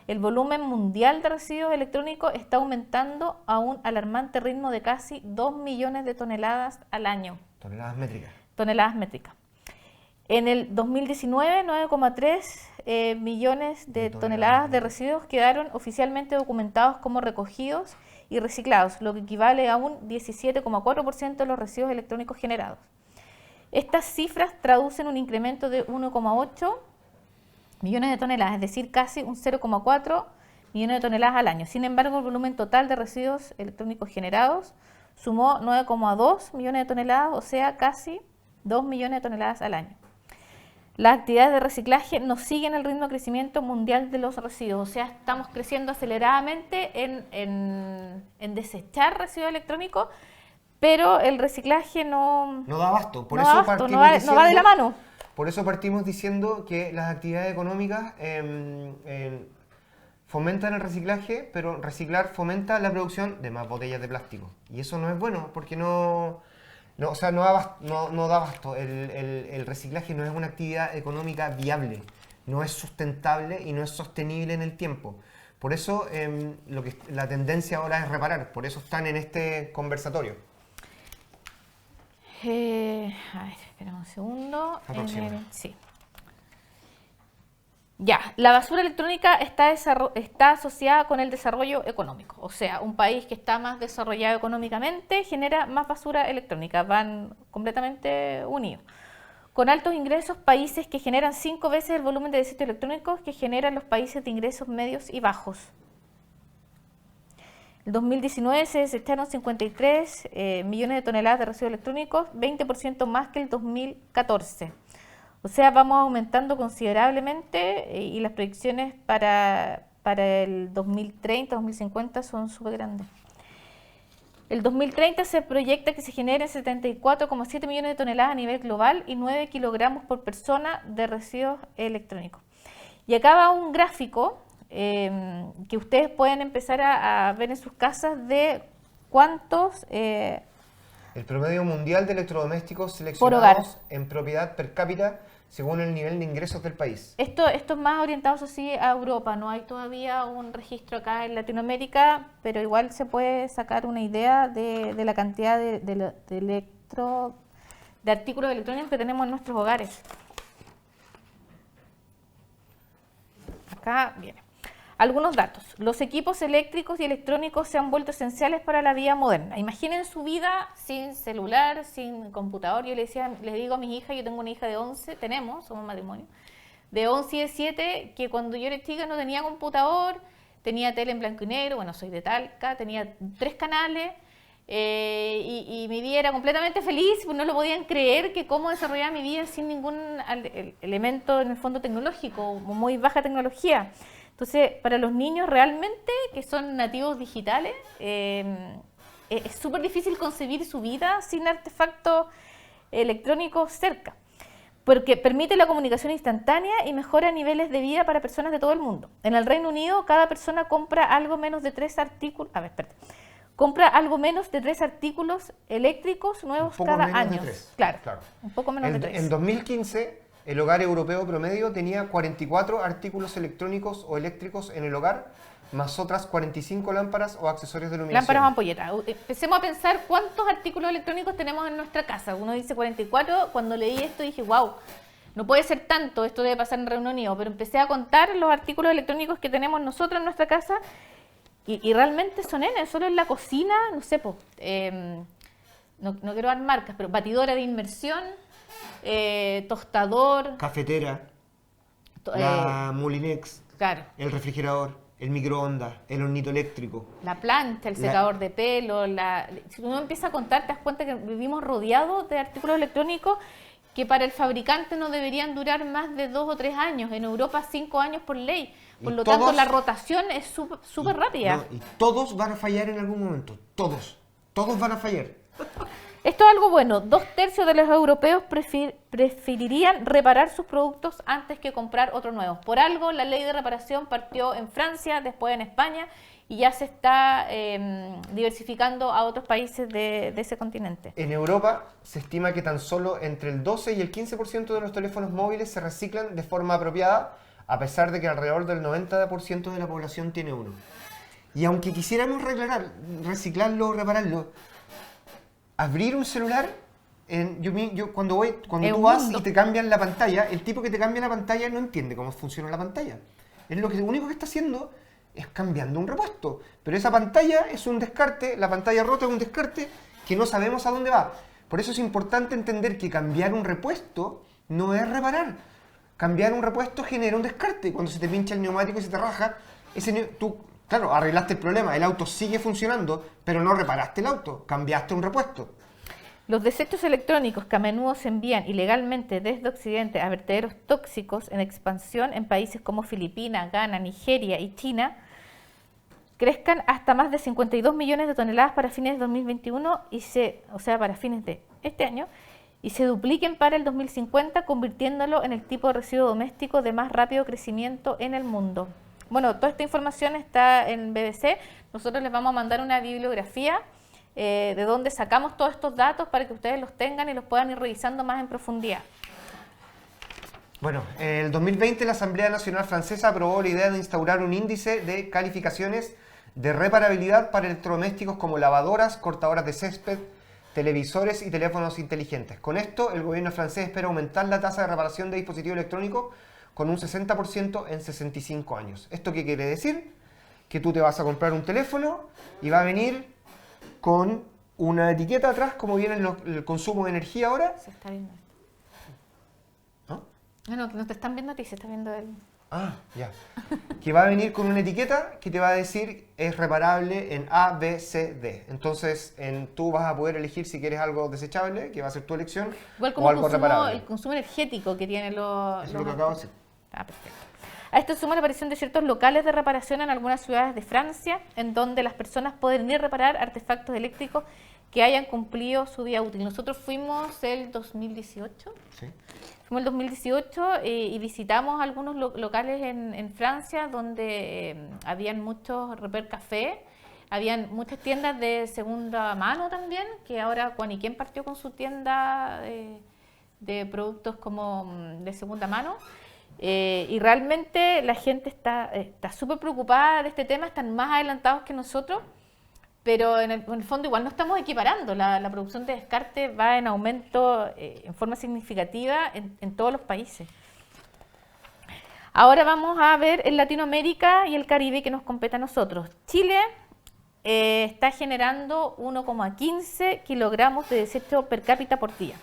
El volumen mundial de residuos electrónicos está aumentando a un alarmante ritmo de casi 2 millones de toneladas al año. Toneladas métricas. Toneladas métricas. En el 2019, 9,3 millones de toneladas de residuos quedaron oficialmente documentados como recogidos y reciclados, lo que equivale a un 17,4% de los residuos electrónicos generados. Estas cifras traducen un incremento de 1,8 millones de toneladas, es decir, casi un 0,4 millones de toneladas al año. Sin embargo, el volumen total de residuos electrónicos generados sumó 9,2 millones de toneladas, o sea, casi 2 millones de toneladas al año. Las actividades de reciclaje no siguen el ritmo de crecimiento mundial de los residuos, o sea, estamos creciendo aceleradamente en desechar residuos electrónicos, pero el reciclaje no da abasto. No va de la mano. Por eso partimos diciendo que las actividades económicas fomentan el reciclaje, pero reciclar fomenta la producción de más botellas de plástico. Y eso no es bueno, porque no da abasto. El reciclaje no es una actividad económica viable, no es sustentable y no es sostenible en el tiempo. Por eso la tendencia ahora es reparar, por eso están en este conversatorio. A ver, espera un segundo. Sí. Ya, la basura electrónica está asociada con el desarrollo económico. O sea, un país que está más desarrollado económicamente genera más basura electrónica. Van completamente unidos. Con altos ingresos, países que generan 5 veces el volumen de desechos electrónicos que generan los países de ingresos medios y bajos. En 2019 se desecharon 53 millones de toneladas de residuos electrónicos, 20% más que el 2014. O sea, vamos aumentando considerablemente y las proyecciones para el 2030, 2050 son súper grandes. El 2030 se proyecta que se generen 74,7 millones de toneladas a nivel global y 9 kilogramos por persona de residuos electrónicos. Y acá va un gráfico que ustedes pueden empezar a ver en sus casas de cuántos... el promedio mundial de electrodomésticos seleccionados en propiedad per cápita según el nivel de ingresos del país. Esto es más orientado así a Europa, no hay todavía un registro acá en Latinoamérica, pero igual se puede sacar una idea de la cantidad de artículos electrónicos que tenemos en nuestros hogares. Acá viene. Algunos datos. Los equipos eléctricos y electrónicos se han vuelto esenciales para la vida moderna. Imaginen su vida sin celular, sin computador. Yo les digo a mis hijas, yo tengo una hija de 11, somos matrimonio, de 11 y de 7, que cuando yo era chica no tenía computador, tenía tele en blanco y negro, bueno, soy de Talca, tenía 3 canales y mi vida era completamente feliz, pues no lo podían creer que cómo desarrollaba mi vida sin ningún elemento en el fondo tecnológico, muy baja tecnología. Entonces, para los niños realmente, que son nativos digitales, es súper difícil concebir su vida sin artefactos electrónicos cerca, porque permite la comunicación instantánea y mejora niveles de vida para personas de todo el mundo. En el Reino Unido, cada persona compra algo menos de 3 artículos, eléctricos nuevos cada año. Claro, un poco menos de 3. En 2015... el hogar europeo promedio tenía 44 artículos electrónicos o eléctricos en el hogar, más otras 45 lámparas o accesorios de iluminación. Lámparas o ampolletas. Empecemos a pensar cuántos artículos electrónicos tenemos en nuestra casa. Uno dice 44, cuando leí esto dije, wow, no puede ser tanto, esto debe pasar en Reino Unido, pero empecé a contar los artículos electrónicos que tenemos nosotros en nuestra casa y realmente son solo en la cocina, no sé, no quiero dar marcas, pero batidora de inmersión, tostador, cafetera, la Molinex, claro, el refrigerador, el microondas, el hornito eléctrico, la plancha, el secador de pelo. Si uno empieza a contar, te das cuenta que vivimos rodeados de artículos electrónicos que para el fabricante no deberían durar más de 2 o 3 años. En Europa 5 años por ley. Por lo tanto, la rotación es súper rápida. Y todos van a fallar en algún momento. Todos van a fallar. Esto es algo bueno. 2/3 de los europeos preferirían reparar sus productos antes que comprar otros nuevos. Por algo, la ley de reparación partió en Francia, después en España, y ya se está diversificando a otros países de ese continente. En Europa se estima que tan solo entre el 12 y el 15% de los teléfonos móviles se reciclan de forma apropiada, a pesar de que alrededor del 90% de la población tiene uno. Y aunque quisiéramos reciclarlo o repararlo, abrir un celular, cuando tú vas y te cambian la pantalla, el tipo que te cambia la pantalla no entiende cómo funciona la pantalla. Lo único que está haciendo es cambiando un repuesto. Pero esa pantalla es un descarte, la pantalla rota es un descarte que no sabemos a dónde va. Por eso es importante entender que cambiar un repuesto no es reparar. Cambiar un repuesto genera un descarte. Cuando se te pincha el neumático y se te raja, tú, claro, arreglaste el problema, el auto sigue funcionando, pero no reparaste el auto, cambiaste un repuesto. Los desechos electrónicos que a menudo se envían ilegalmente desde Occidente a vertederos tóxicos en expansión en países como Filipinas, Ghana, Nigeria y China crezcan hasta más de 52 millones de toneladas para fines de 2021, para fines de este año, y se dupliquen para el 2050, convirtiéndolo en el tipo de residuo doméstico de más rápido crecimiento en el mundo. Bueno, toda esta información está en BBC. Nosotros les vamos a mandar una bibliografía de donde sacamos todos estos datos para que ustedes los tengan y los puedan ir revisando más en profundidad. Bueno, en el 2020 la Asamblea Nacional Francesa aprobó la idea de instaurar un índice de calificaciones de reparabilidad para electrodomésticos como lavadoras, cortadoras de césped, televisores y teléfonos inteligentes. Con esto, el gobierno francés espera aumentar la tasa de reparación de dispositivos electrónicos con un 60% en 65 años. ¿Esto qué quiere decir? Que tú te vas a comprar un teléfono y va a venir con una etiqueta atrás, como viene el consumo de energía ahora. Se está viendo esto. ¿No? No te están viendo a ti, se está viendo él. Ah, ya. Que va a venir con una etiqueta que te va a decir es reparable en A, B, C, D. Entonces, tú vas a poder elegir si quieres algo desechable, que va a ser tu elección, igual como o algo reparable. el consumo energético que tiene los... Eso es lo que acabo de decir. Ah, perfecto. A esto suma la aparición de ciertos locales de reparación en algunas ciudades de Francia, en donde las personas pueden ir a reparar artefactos eléctricos que hayan cumplido su vida útil. Nosotros fuimos el 2018. Sí. Fuimos el 2018 y visitamos algunos locales en Francia donde habían muchos repair café, habían muchas tiendas de segunda mano también, que ahora Juaniquén partió con su tienda de productos como de segunda mano. Y realmente la gente está súper preocupada de este tema, están más adelantados que nosotros, pero en el fondo igual no estamos equiparando. La producción de descarte va en aumento en forma significativa en todos los países. Ahora vamos a ver en Latinoamérica y el Caribe que nos compete a nosotros. Chile está generando 1,15 kilogramos de desecho per cápita por día.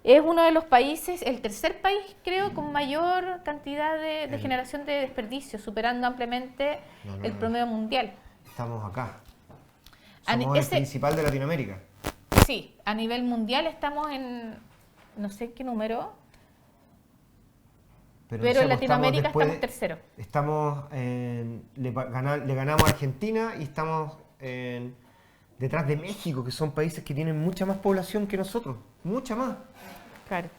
Es uno de los países, el tercer país creo, con mayor cantidad de generación de desperdicio, superando ampliamente el promedio mundial. Estamos acá. Somos el principal de Latinoamérica. Sí, a nivel mundial estamos en, no sé qué número, pero en Latinoamérica estamos tercero. Le ganamos a Argentina y estamos detrás de México, que son países que tienen mucha más población que nosotros, mucha más. Claro.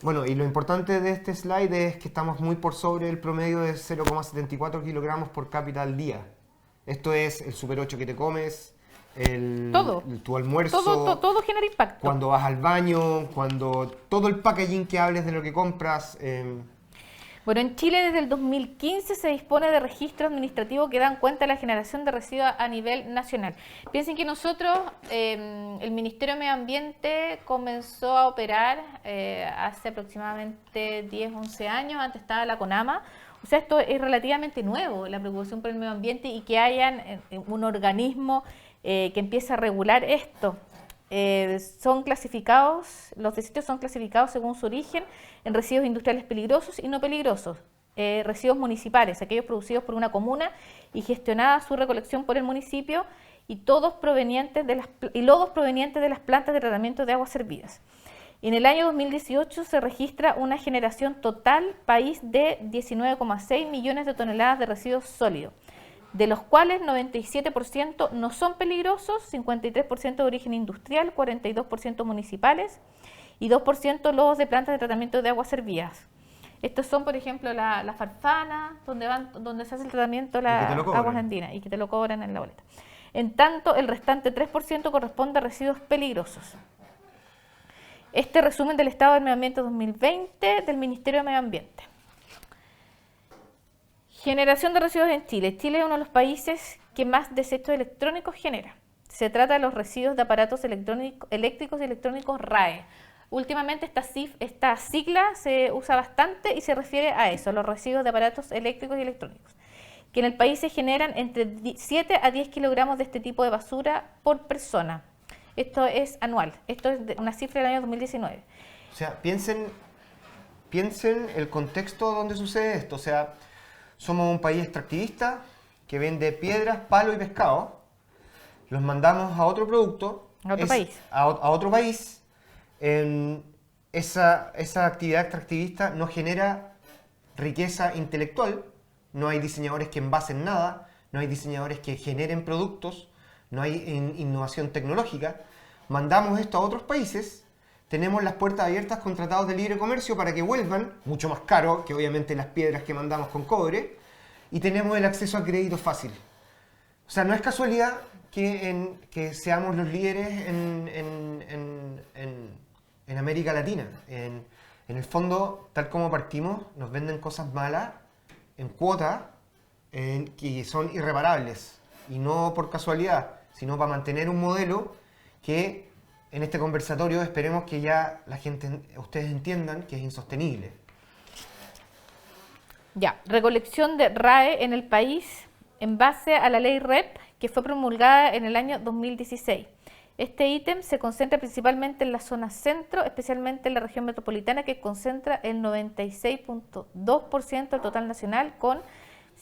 Bueno, y lo importante de este slide es que estamos muy por sobre el promedio de 0,74 kilogramos por cápita al día. Esto es el Super 8 que te comes, tu almuerzo, todo genera impacto. Cuando vas al baño, todo el packaging que hables de lo que compras. Bueno, en Chile desde el 2015 se dispone de registro administrativo que dan cuenta de la generación de residuos a nivel nacional. Piensen que nosotros, el Ministerio de Medio Ambiente comenzó a operar hace aproximadamente 10, 11 años, antes estaba la CONAMA. O sea, esto es relativamente nuevo, la preocupación por el medio ambiente y que hayan un organismo que empiece a regular esto. Son clasificados, los desechos son clasificados según su origen en residuos industriales peligrosos y no peligrosos, residuos municipales, aquellos producidos por una comuna y gestionada su recolección por el municipio y lodos provenientes de las plantas de tratamiento de aguas servidas. En el año 2018 se registra una generación total país de 19,6 millones de toneladas de residuos sólidos. de los cuales 97% no son peligrosos, 53% de origen industrial, 42% municipales y 2% los de plantas de tratamiento de aguas servidas. Estos son, por ejemplo, la Farfana, donde se hace el tratamiento de las aguas andinas y que te lo cobran en la boleta. En tanto, el restante 3% corresponde a residuos peligrosos. Este resumen del Estado del Medio Ambiente 2020 del Ministerio de Medio Ambiente. Generación de residuos en Chile. Chile es uno de los países que más desechos electrónicos genera. Se trata de los residuos de aparatos eléctricos y electrónicos RAE. Últimamente esta sigla se usa bastante y se refiere a eso, los residuos de aparatos eléctricos y electrónicos, que en el país se generan entre 7 a 10 kilogramos de este tipo de basura por persona. Esto es anual, esto es una cifra del año 2019. O sea, piensen el contexto donde sucede esto. O sea, somos un país extractivista que vende piedras, palo y pescado. Los mandamos a otro producto. A otro país. A otro país. Esa actividad extractivista no genera riqueza intelectual, no hay diseñadores que envasen nada, no hay diseñadores que generen productos, no hay innovación tecnológica. Mandamos esto a otros países, tenemos las puertas abiertas con tratados de libre comercio para que vuelvan, mucho más caro que obviamente las piedras que mandamos con cobre, y tenemos el acceso a crédito fácil. O sea, no es casualidad que seamos los líderes en América Latina. En el fondo, tal como partimos, nos venden cosas malas en cuota que son irreparables. Y no por casualidad, sino para mantener un modelo que en este conversatorio esperemos que ya ustedes entiendan que es insostenible. Ya, recolección de RAE en el país en base a la ley REP que fue promulgada en el año 2016. Este ítem se concentra principalmente en la zona centro, especialmente en la región metropolitana, que concentra el 96.2% del total nacional, con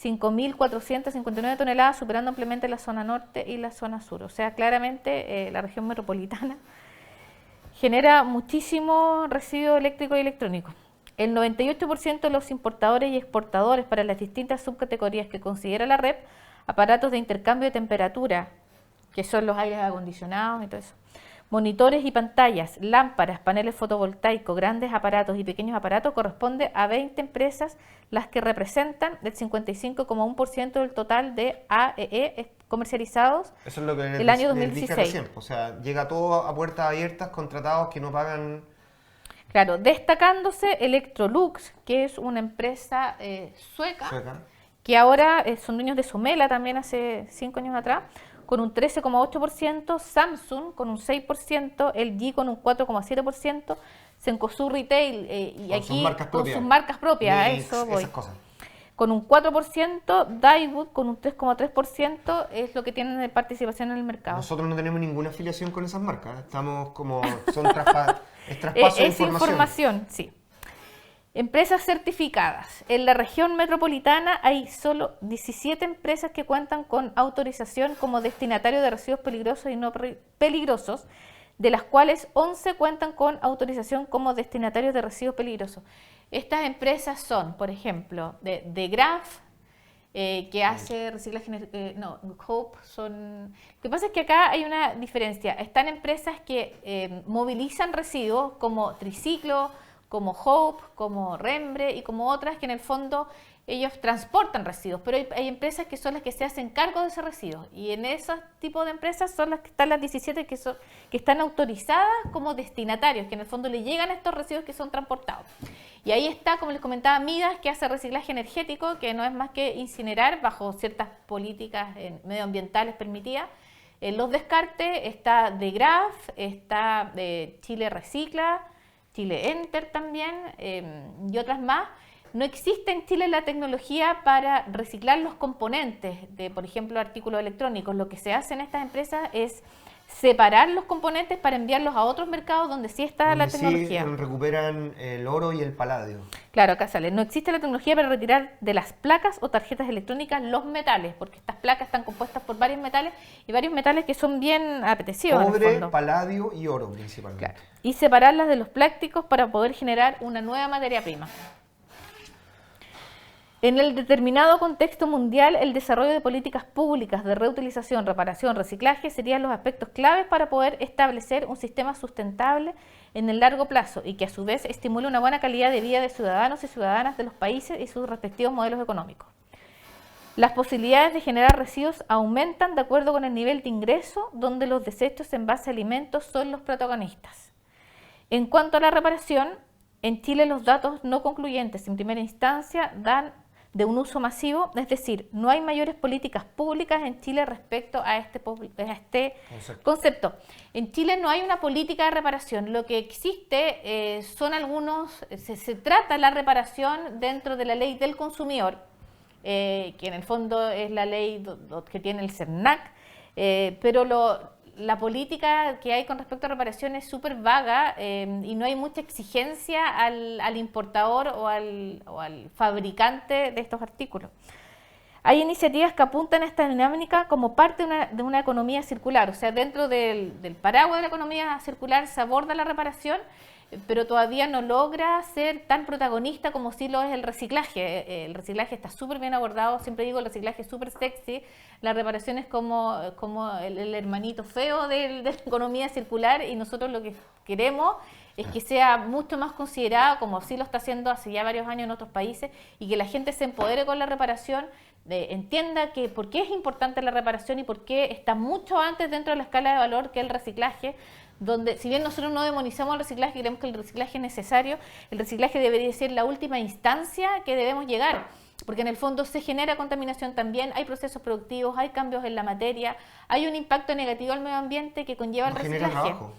5.459 toneladas, superando ampliamente la zona norte y la zona sur. O sea, claramente la región metropolitana genera muchísimo residuo eléctrico y electrónico. El 98% de los importadores y exportadores para las distintas subcategorías que considera la REP, aparatos de intercambio de temperatura, que son los aires acondicionados y todo eso, monitores y pantallas, lámparas, paneles fotovoltaicos, grandes aparatos y pequeños aparatos, corresponde a 20 empresas, las que representan el 55,1% del total de AEE comercializados. Eso es lo que el año 2016. Recién. O sea, llega todo a puertas abiertas con tratados que no pagan. Claro, destacándose Electrolux, que es una empresa sueca, que ahora son dueños de Somela también hace 5 años atrás, con un 13,8%, Samsung con un 6%, LG con un 4,7%, Cencosud Retail y con aquí con sus marcas propias, Mix, eso voy. Esas cosas. Con un 4%, Daiwood con un 3,3% es lo que tienen de participación en el mercado. Nosotros no tenemos ninguna afiliación con esas marcas, estamos como, son traspaso de información, sí. Empresas certificadas. En la región metropolitana hay solo 17 empresas que cuentan con autorización como destinatario de residuos peligrosos y no peligrosos, de las cuales 11 cuentan con autorización como destinatarios de residuos peligrosos. Estas empresas son, por ejemplo, de Graph, que hace reciclaje, Hope son... Lo que pasa es que acá hay una diferencia. Están empresas que movilizan residuos como Triciclo, como Hope, como Rembre y como otras que en el fondo ellos transportan residuos, pero hay empresas que son las que se hacen cargo de esos residuos y en esos tipos de empresas son las que están las 17 que están autorizadas como destinatarios, que en el fondo le llegan a estos residuos que son transportados. Y ahí está, como les comentaba, Midas, que hace reciclaje energético, que no es más que incinerar bajo ciertas políticas medioambientales permitidas. Los descartes, está de Graph, está de Chile Recicla, Chile Enter también y otras más. No existe en Chile la tecnología para reciclar los componentes de, por ejemplo, artículos electrónicos. Lo que se hace en estas empresas es separar los componentes para enviarlos a otros mercados donde sí está la tecnología. Sí, recuperan el oro y el paladio. Claro, acá sale. No existe la tecnología para retirar de las placas o tarjetas electrónicas los metales, porque estas placas están compuestas por varios metales y varios metales que son bien apetecidos. Cobre, paladio y oro principalmente. Claro. Y separarlas de los plásticos para poder generar una nueva materia prima. En el determinado contexto mundial, el desarrollo de políticas públicas de reutilización, reparación, reciclaje serían los aspectos claves para poder establecer un sistema sustentable en el largo plazo y que a su vez estimule una buena calidad de vida de ciudadanos y ciudadanas de los países y sus respectivos modelos económicos. Las posibilidades de generar residuos aumentan de acuerdo con el nivel de ingreso, donde los desechos en base a alimentos son los protagonistas. En cuanto a la reparación, en Chile los datos no concluyentes en primera instancia dan de un uso masivo, es decir, no hay mayores políticas públicas en Chile respecto a este concepto. En Chile no hay una política de reparación, lo que existe son se trata la reparación dentro de la ley del consumidor, que en el fondo es la ley que tiene el CERNAC, pero la política que hay con respecto a reparación es súper vaga y no hay mucha exigencia al importador o al fabricante de estos artículos. Hay iniciativas que apuntan a esta dinámica como parte de una economía circular, o sea, dentro del paraguas de la economía circular se aborda la reparación, pero todavía no logra ser tan protagonista como sí lo es el reciclaje. El reciclaje está súper bien abordado, siempre digo el reciclaje es súper sexy, la reparación es como el hermanito feo de la economía circular y nosotros lo que queremos es que sea mucho más considerado, como sí lo está haciendo hace ya varios años en otros países, y que la gente se empodere con la reparación, entienda que por qué es importante la reparación y por qué está mucho antes dentro de la escala de valor que el reciclaje, donde si bien nosotros no demonizamos el reciclaje, creemos que el reciclaje es necesario, el reciclaje debería ser la última instancia que debemos llegar, porque en el fondo se genera contaminación también, hay procesos productivos, hay cambios en la materia, hay un impacto negativo al medio ambiente que conlleva el reciclaje. Genera trabajo.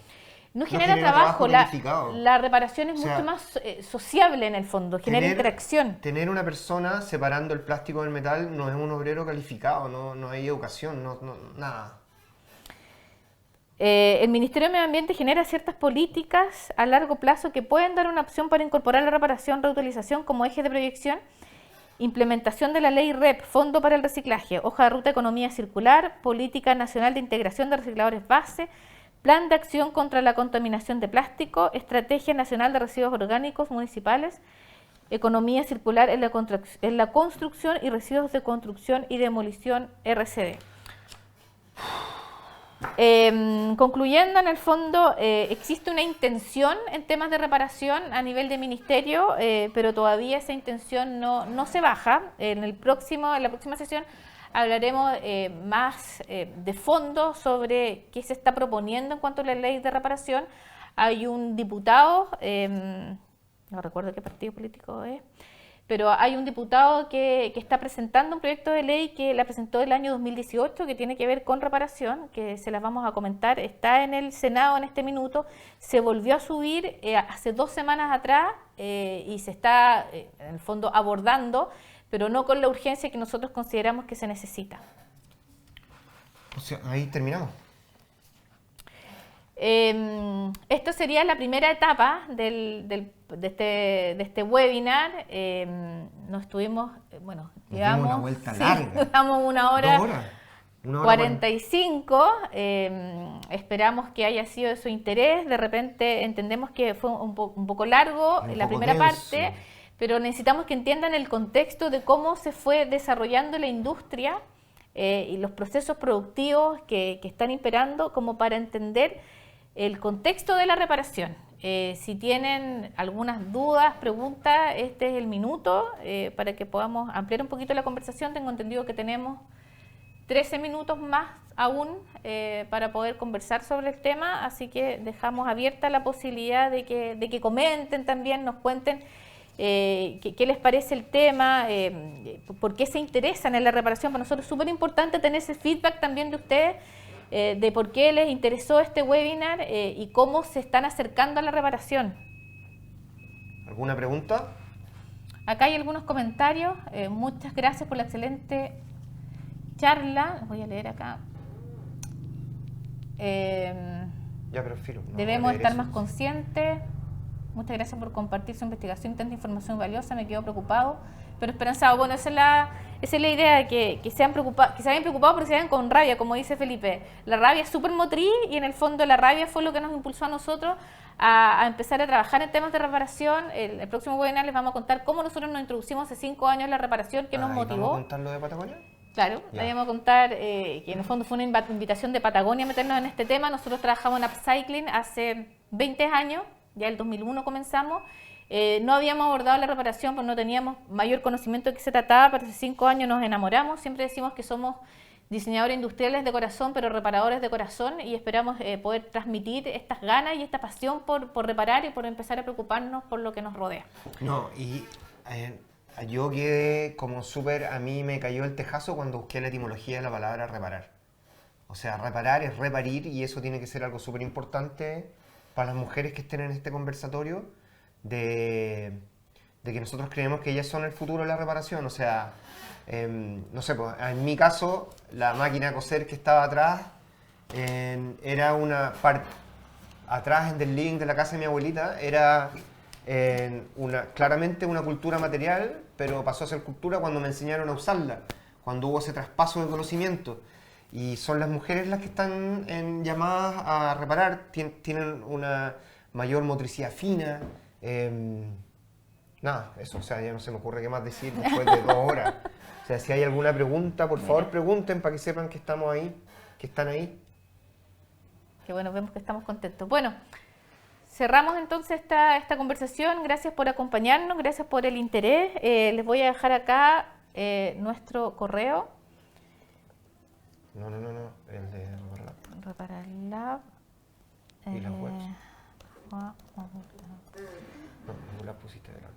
No genera trabajo, la reparación es mucho más sociable en el fondo, genera interacción. Tener una persona separando el plástico del metal no es un obrero calificado, no hay educación, nada. El Ministerio de Medio Ambiente genera ciertas políticas a largo plazo que pueden dar una opción para incorporar la reparación, reutilización como eje de proyección, implementación de la ley REP, Fondo para el Reciclaje, Hoja de Ruta Economía Circular, Política Nacional de Integración de Recicladores Base, Plan de Acción contra la Contaminación de Plástico, Estrategia Nacional de Residuos Orgánicos Municipales, Economía Circular en la Construcción y Residuos de Construcción y Demolición RCD. Concluyendo, en el fondo existe una intención en temas de reparación a nivel de ministerio, pero todavía esa intención no se baja. En la próxima sesión hablaremos más de fondo sobre qué se está proponiendo en cuanto a la ley de reparación. Hay un diputado, no recuerdo qué partido político es, pero hay un diputado que está presentando un proyecto de ley que la presentó el año 2018 que tiene que ver con reparación, que se las vamos a comentar, está en el Senado en este minuto, se volvió a subir hace 2 semanas atrás y se está en el fondo abordando, pero no con la urgencia que nosotros consideramos que se necesita. O sea, ahí terminamos. Esto sería la primera etapa de este webinar. Nos estuvimos, llevamos una vuelta larga. Llevamos 1 hora, 2 horas. 1 hora 45. Esperamos que haya sido de su interés. De repente entendemos que fue un poco largo la primera parte, pero necesitamos que entiendan el contexto de cómo se fue desarrollando la industria y los procesos productivos que están imperando, como para entender el contexto de la reparación. Si tienen algunas dudas, preguntas, este es el minuto para que podamos ampliar un poquito la conversación. Tengo entendido que tenemos 13 minutos más aún para poder conversar sobre el tema, así que dejamos abierta la posibilidad de que comenten también, nos cuenten qué les parece el tema, por qué se interesan en la reparación. Para nosotros es súper importante tener ese feedback también de ustedes, de por qué les interesó este webinar y cómo se están acercando a la reparación. ¿Alguna pregunta? Acá hay algunos comentarios. Muchas gracias por la excelente charla. Les voy a leer acá. Ya, pero filo, no, debemos estar más conscientes. Muchas gracias por compartir su investigación, tanta información valiosa. Me quedo preocupado pero esperanzados. Bueno, esa es la idea, que se hayan preocupado, pero se vayan con rabia, como dice Felipe. La rabia es súper motriz y en el fondo la rabia fue lo que nos impulsó a nosotros a empezar a trabajar en temas de reparación. El próximo webinar les vamos a contar cómo nosotros nos introducimos hace 5 años en la reparación, que nos motivó. ¿Vamos a contar lo de Patagonia? Claro, le vamos a contar que en el fondo fue una invitación de Patagonia a meternos en este tema. Nosotros trabajamos en upcycling hace 20 años, ya el 2001 comenzamos. No habíamos abordado la reparación porque no teníamos mayor conocimiento de qué se trataba, pero hace 5 años nos enamoramos. Siempre decimos que somos diseñadores industriales de corazón, pero reparadores de corazón, y esperamos poder transmitir estas ganas y esta pasión por reparar y por empezar a preocuparnos por lo que nos rodea. No, y yo quedé como súper, a mí me cayó el tejazo cuando busqué la etimología de la palabra reparar. O sea, reparar es reparir, y eso tiene que ser algo súper importante para las mujeres que estén en este conversatorio, de que nosotros creemos que ellas son el futuro de la reparación. O sea, no sé, pues, en mi caso, la máquina de coser que estaba atrás era una parte, atrás del living de la casa de mi abuelita, era claramente una cultura material, pero pasó a ser cultura cuando me enseñaron a usarla, cuando hubo ese traspaso de conocimiento. Y son las mujeres las que están llamadas a reparar, tienen una mayor motricidad fina. Nada, eso, o sea, ya no se me ocurre qué más decir después de 2 horas. O sea, si hay alguna pregunta, por favor pregunten para que sepan que estamos ahí, que están ahí. Que bueno, vemos que estamos contentos. Bueno, cerramos entonces esta conversación. Gracias por acompañarnos, gracias por el interés. Les voy a dejar acá nuestro correo. No, el de RepararLab. RepararLab. Y las webs. No, la pusiste de lado.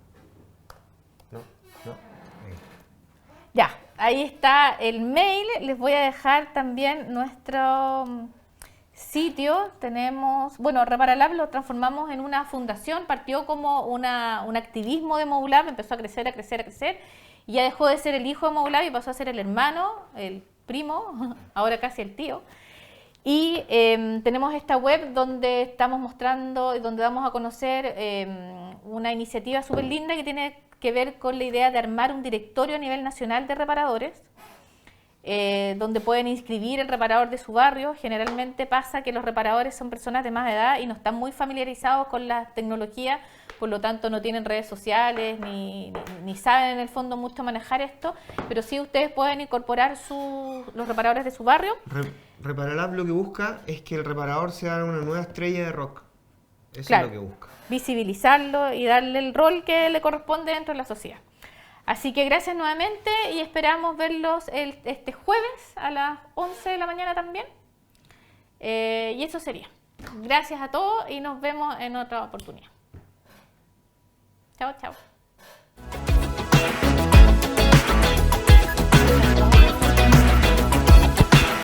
No. Ahí. Ya, ahí está el mail. Les voy a dejar también nuestro sitio. Tenemos, bueno, RepararLab lo transformamos en una fundación. Partió como un activismo de Moulab, empezó a crecer, y ya dejó de ser el hijo de Moulab y pasó a ser el hermano, el primo, ahora casi el tío. Y tenemos esta web donde estamos mostrando y donde vamos a conocer una iniciativa súper linda que tiene que ver con la idea de armar un directorio a nivel nacional de reparadores, donde pueden inscribir el reparador de su barrio. Generalmente pasa que los reparadores son personas de más edad y no están muy familiarizados con la tecnología, por lo tanto no tienen redes sociales ni saben en el fondo mucho manejar esto, pero sí ustedes pueden incorporar los reparadores de su barrio. RepararLab lo que busca es que el reparador sea una nueva estrella de rock. Eso Claro, es lo que busca. Visibilizarlo y darle el rol que le corresponde dentro de la sociedad. Así que gracias nuevamente y esperamos verlos este jueves a las 11 de la mañana también. Y eso sería. Gracias a todos y nos vemos en otra oportunidad. Chao, chao.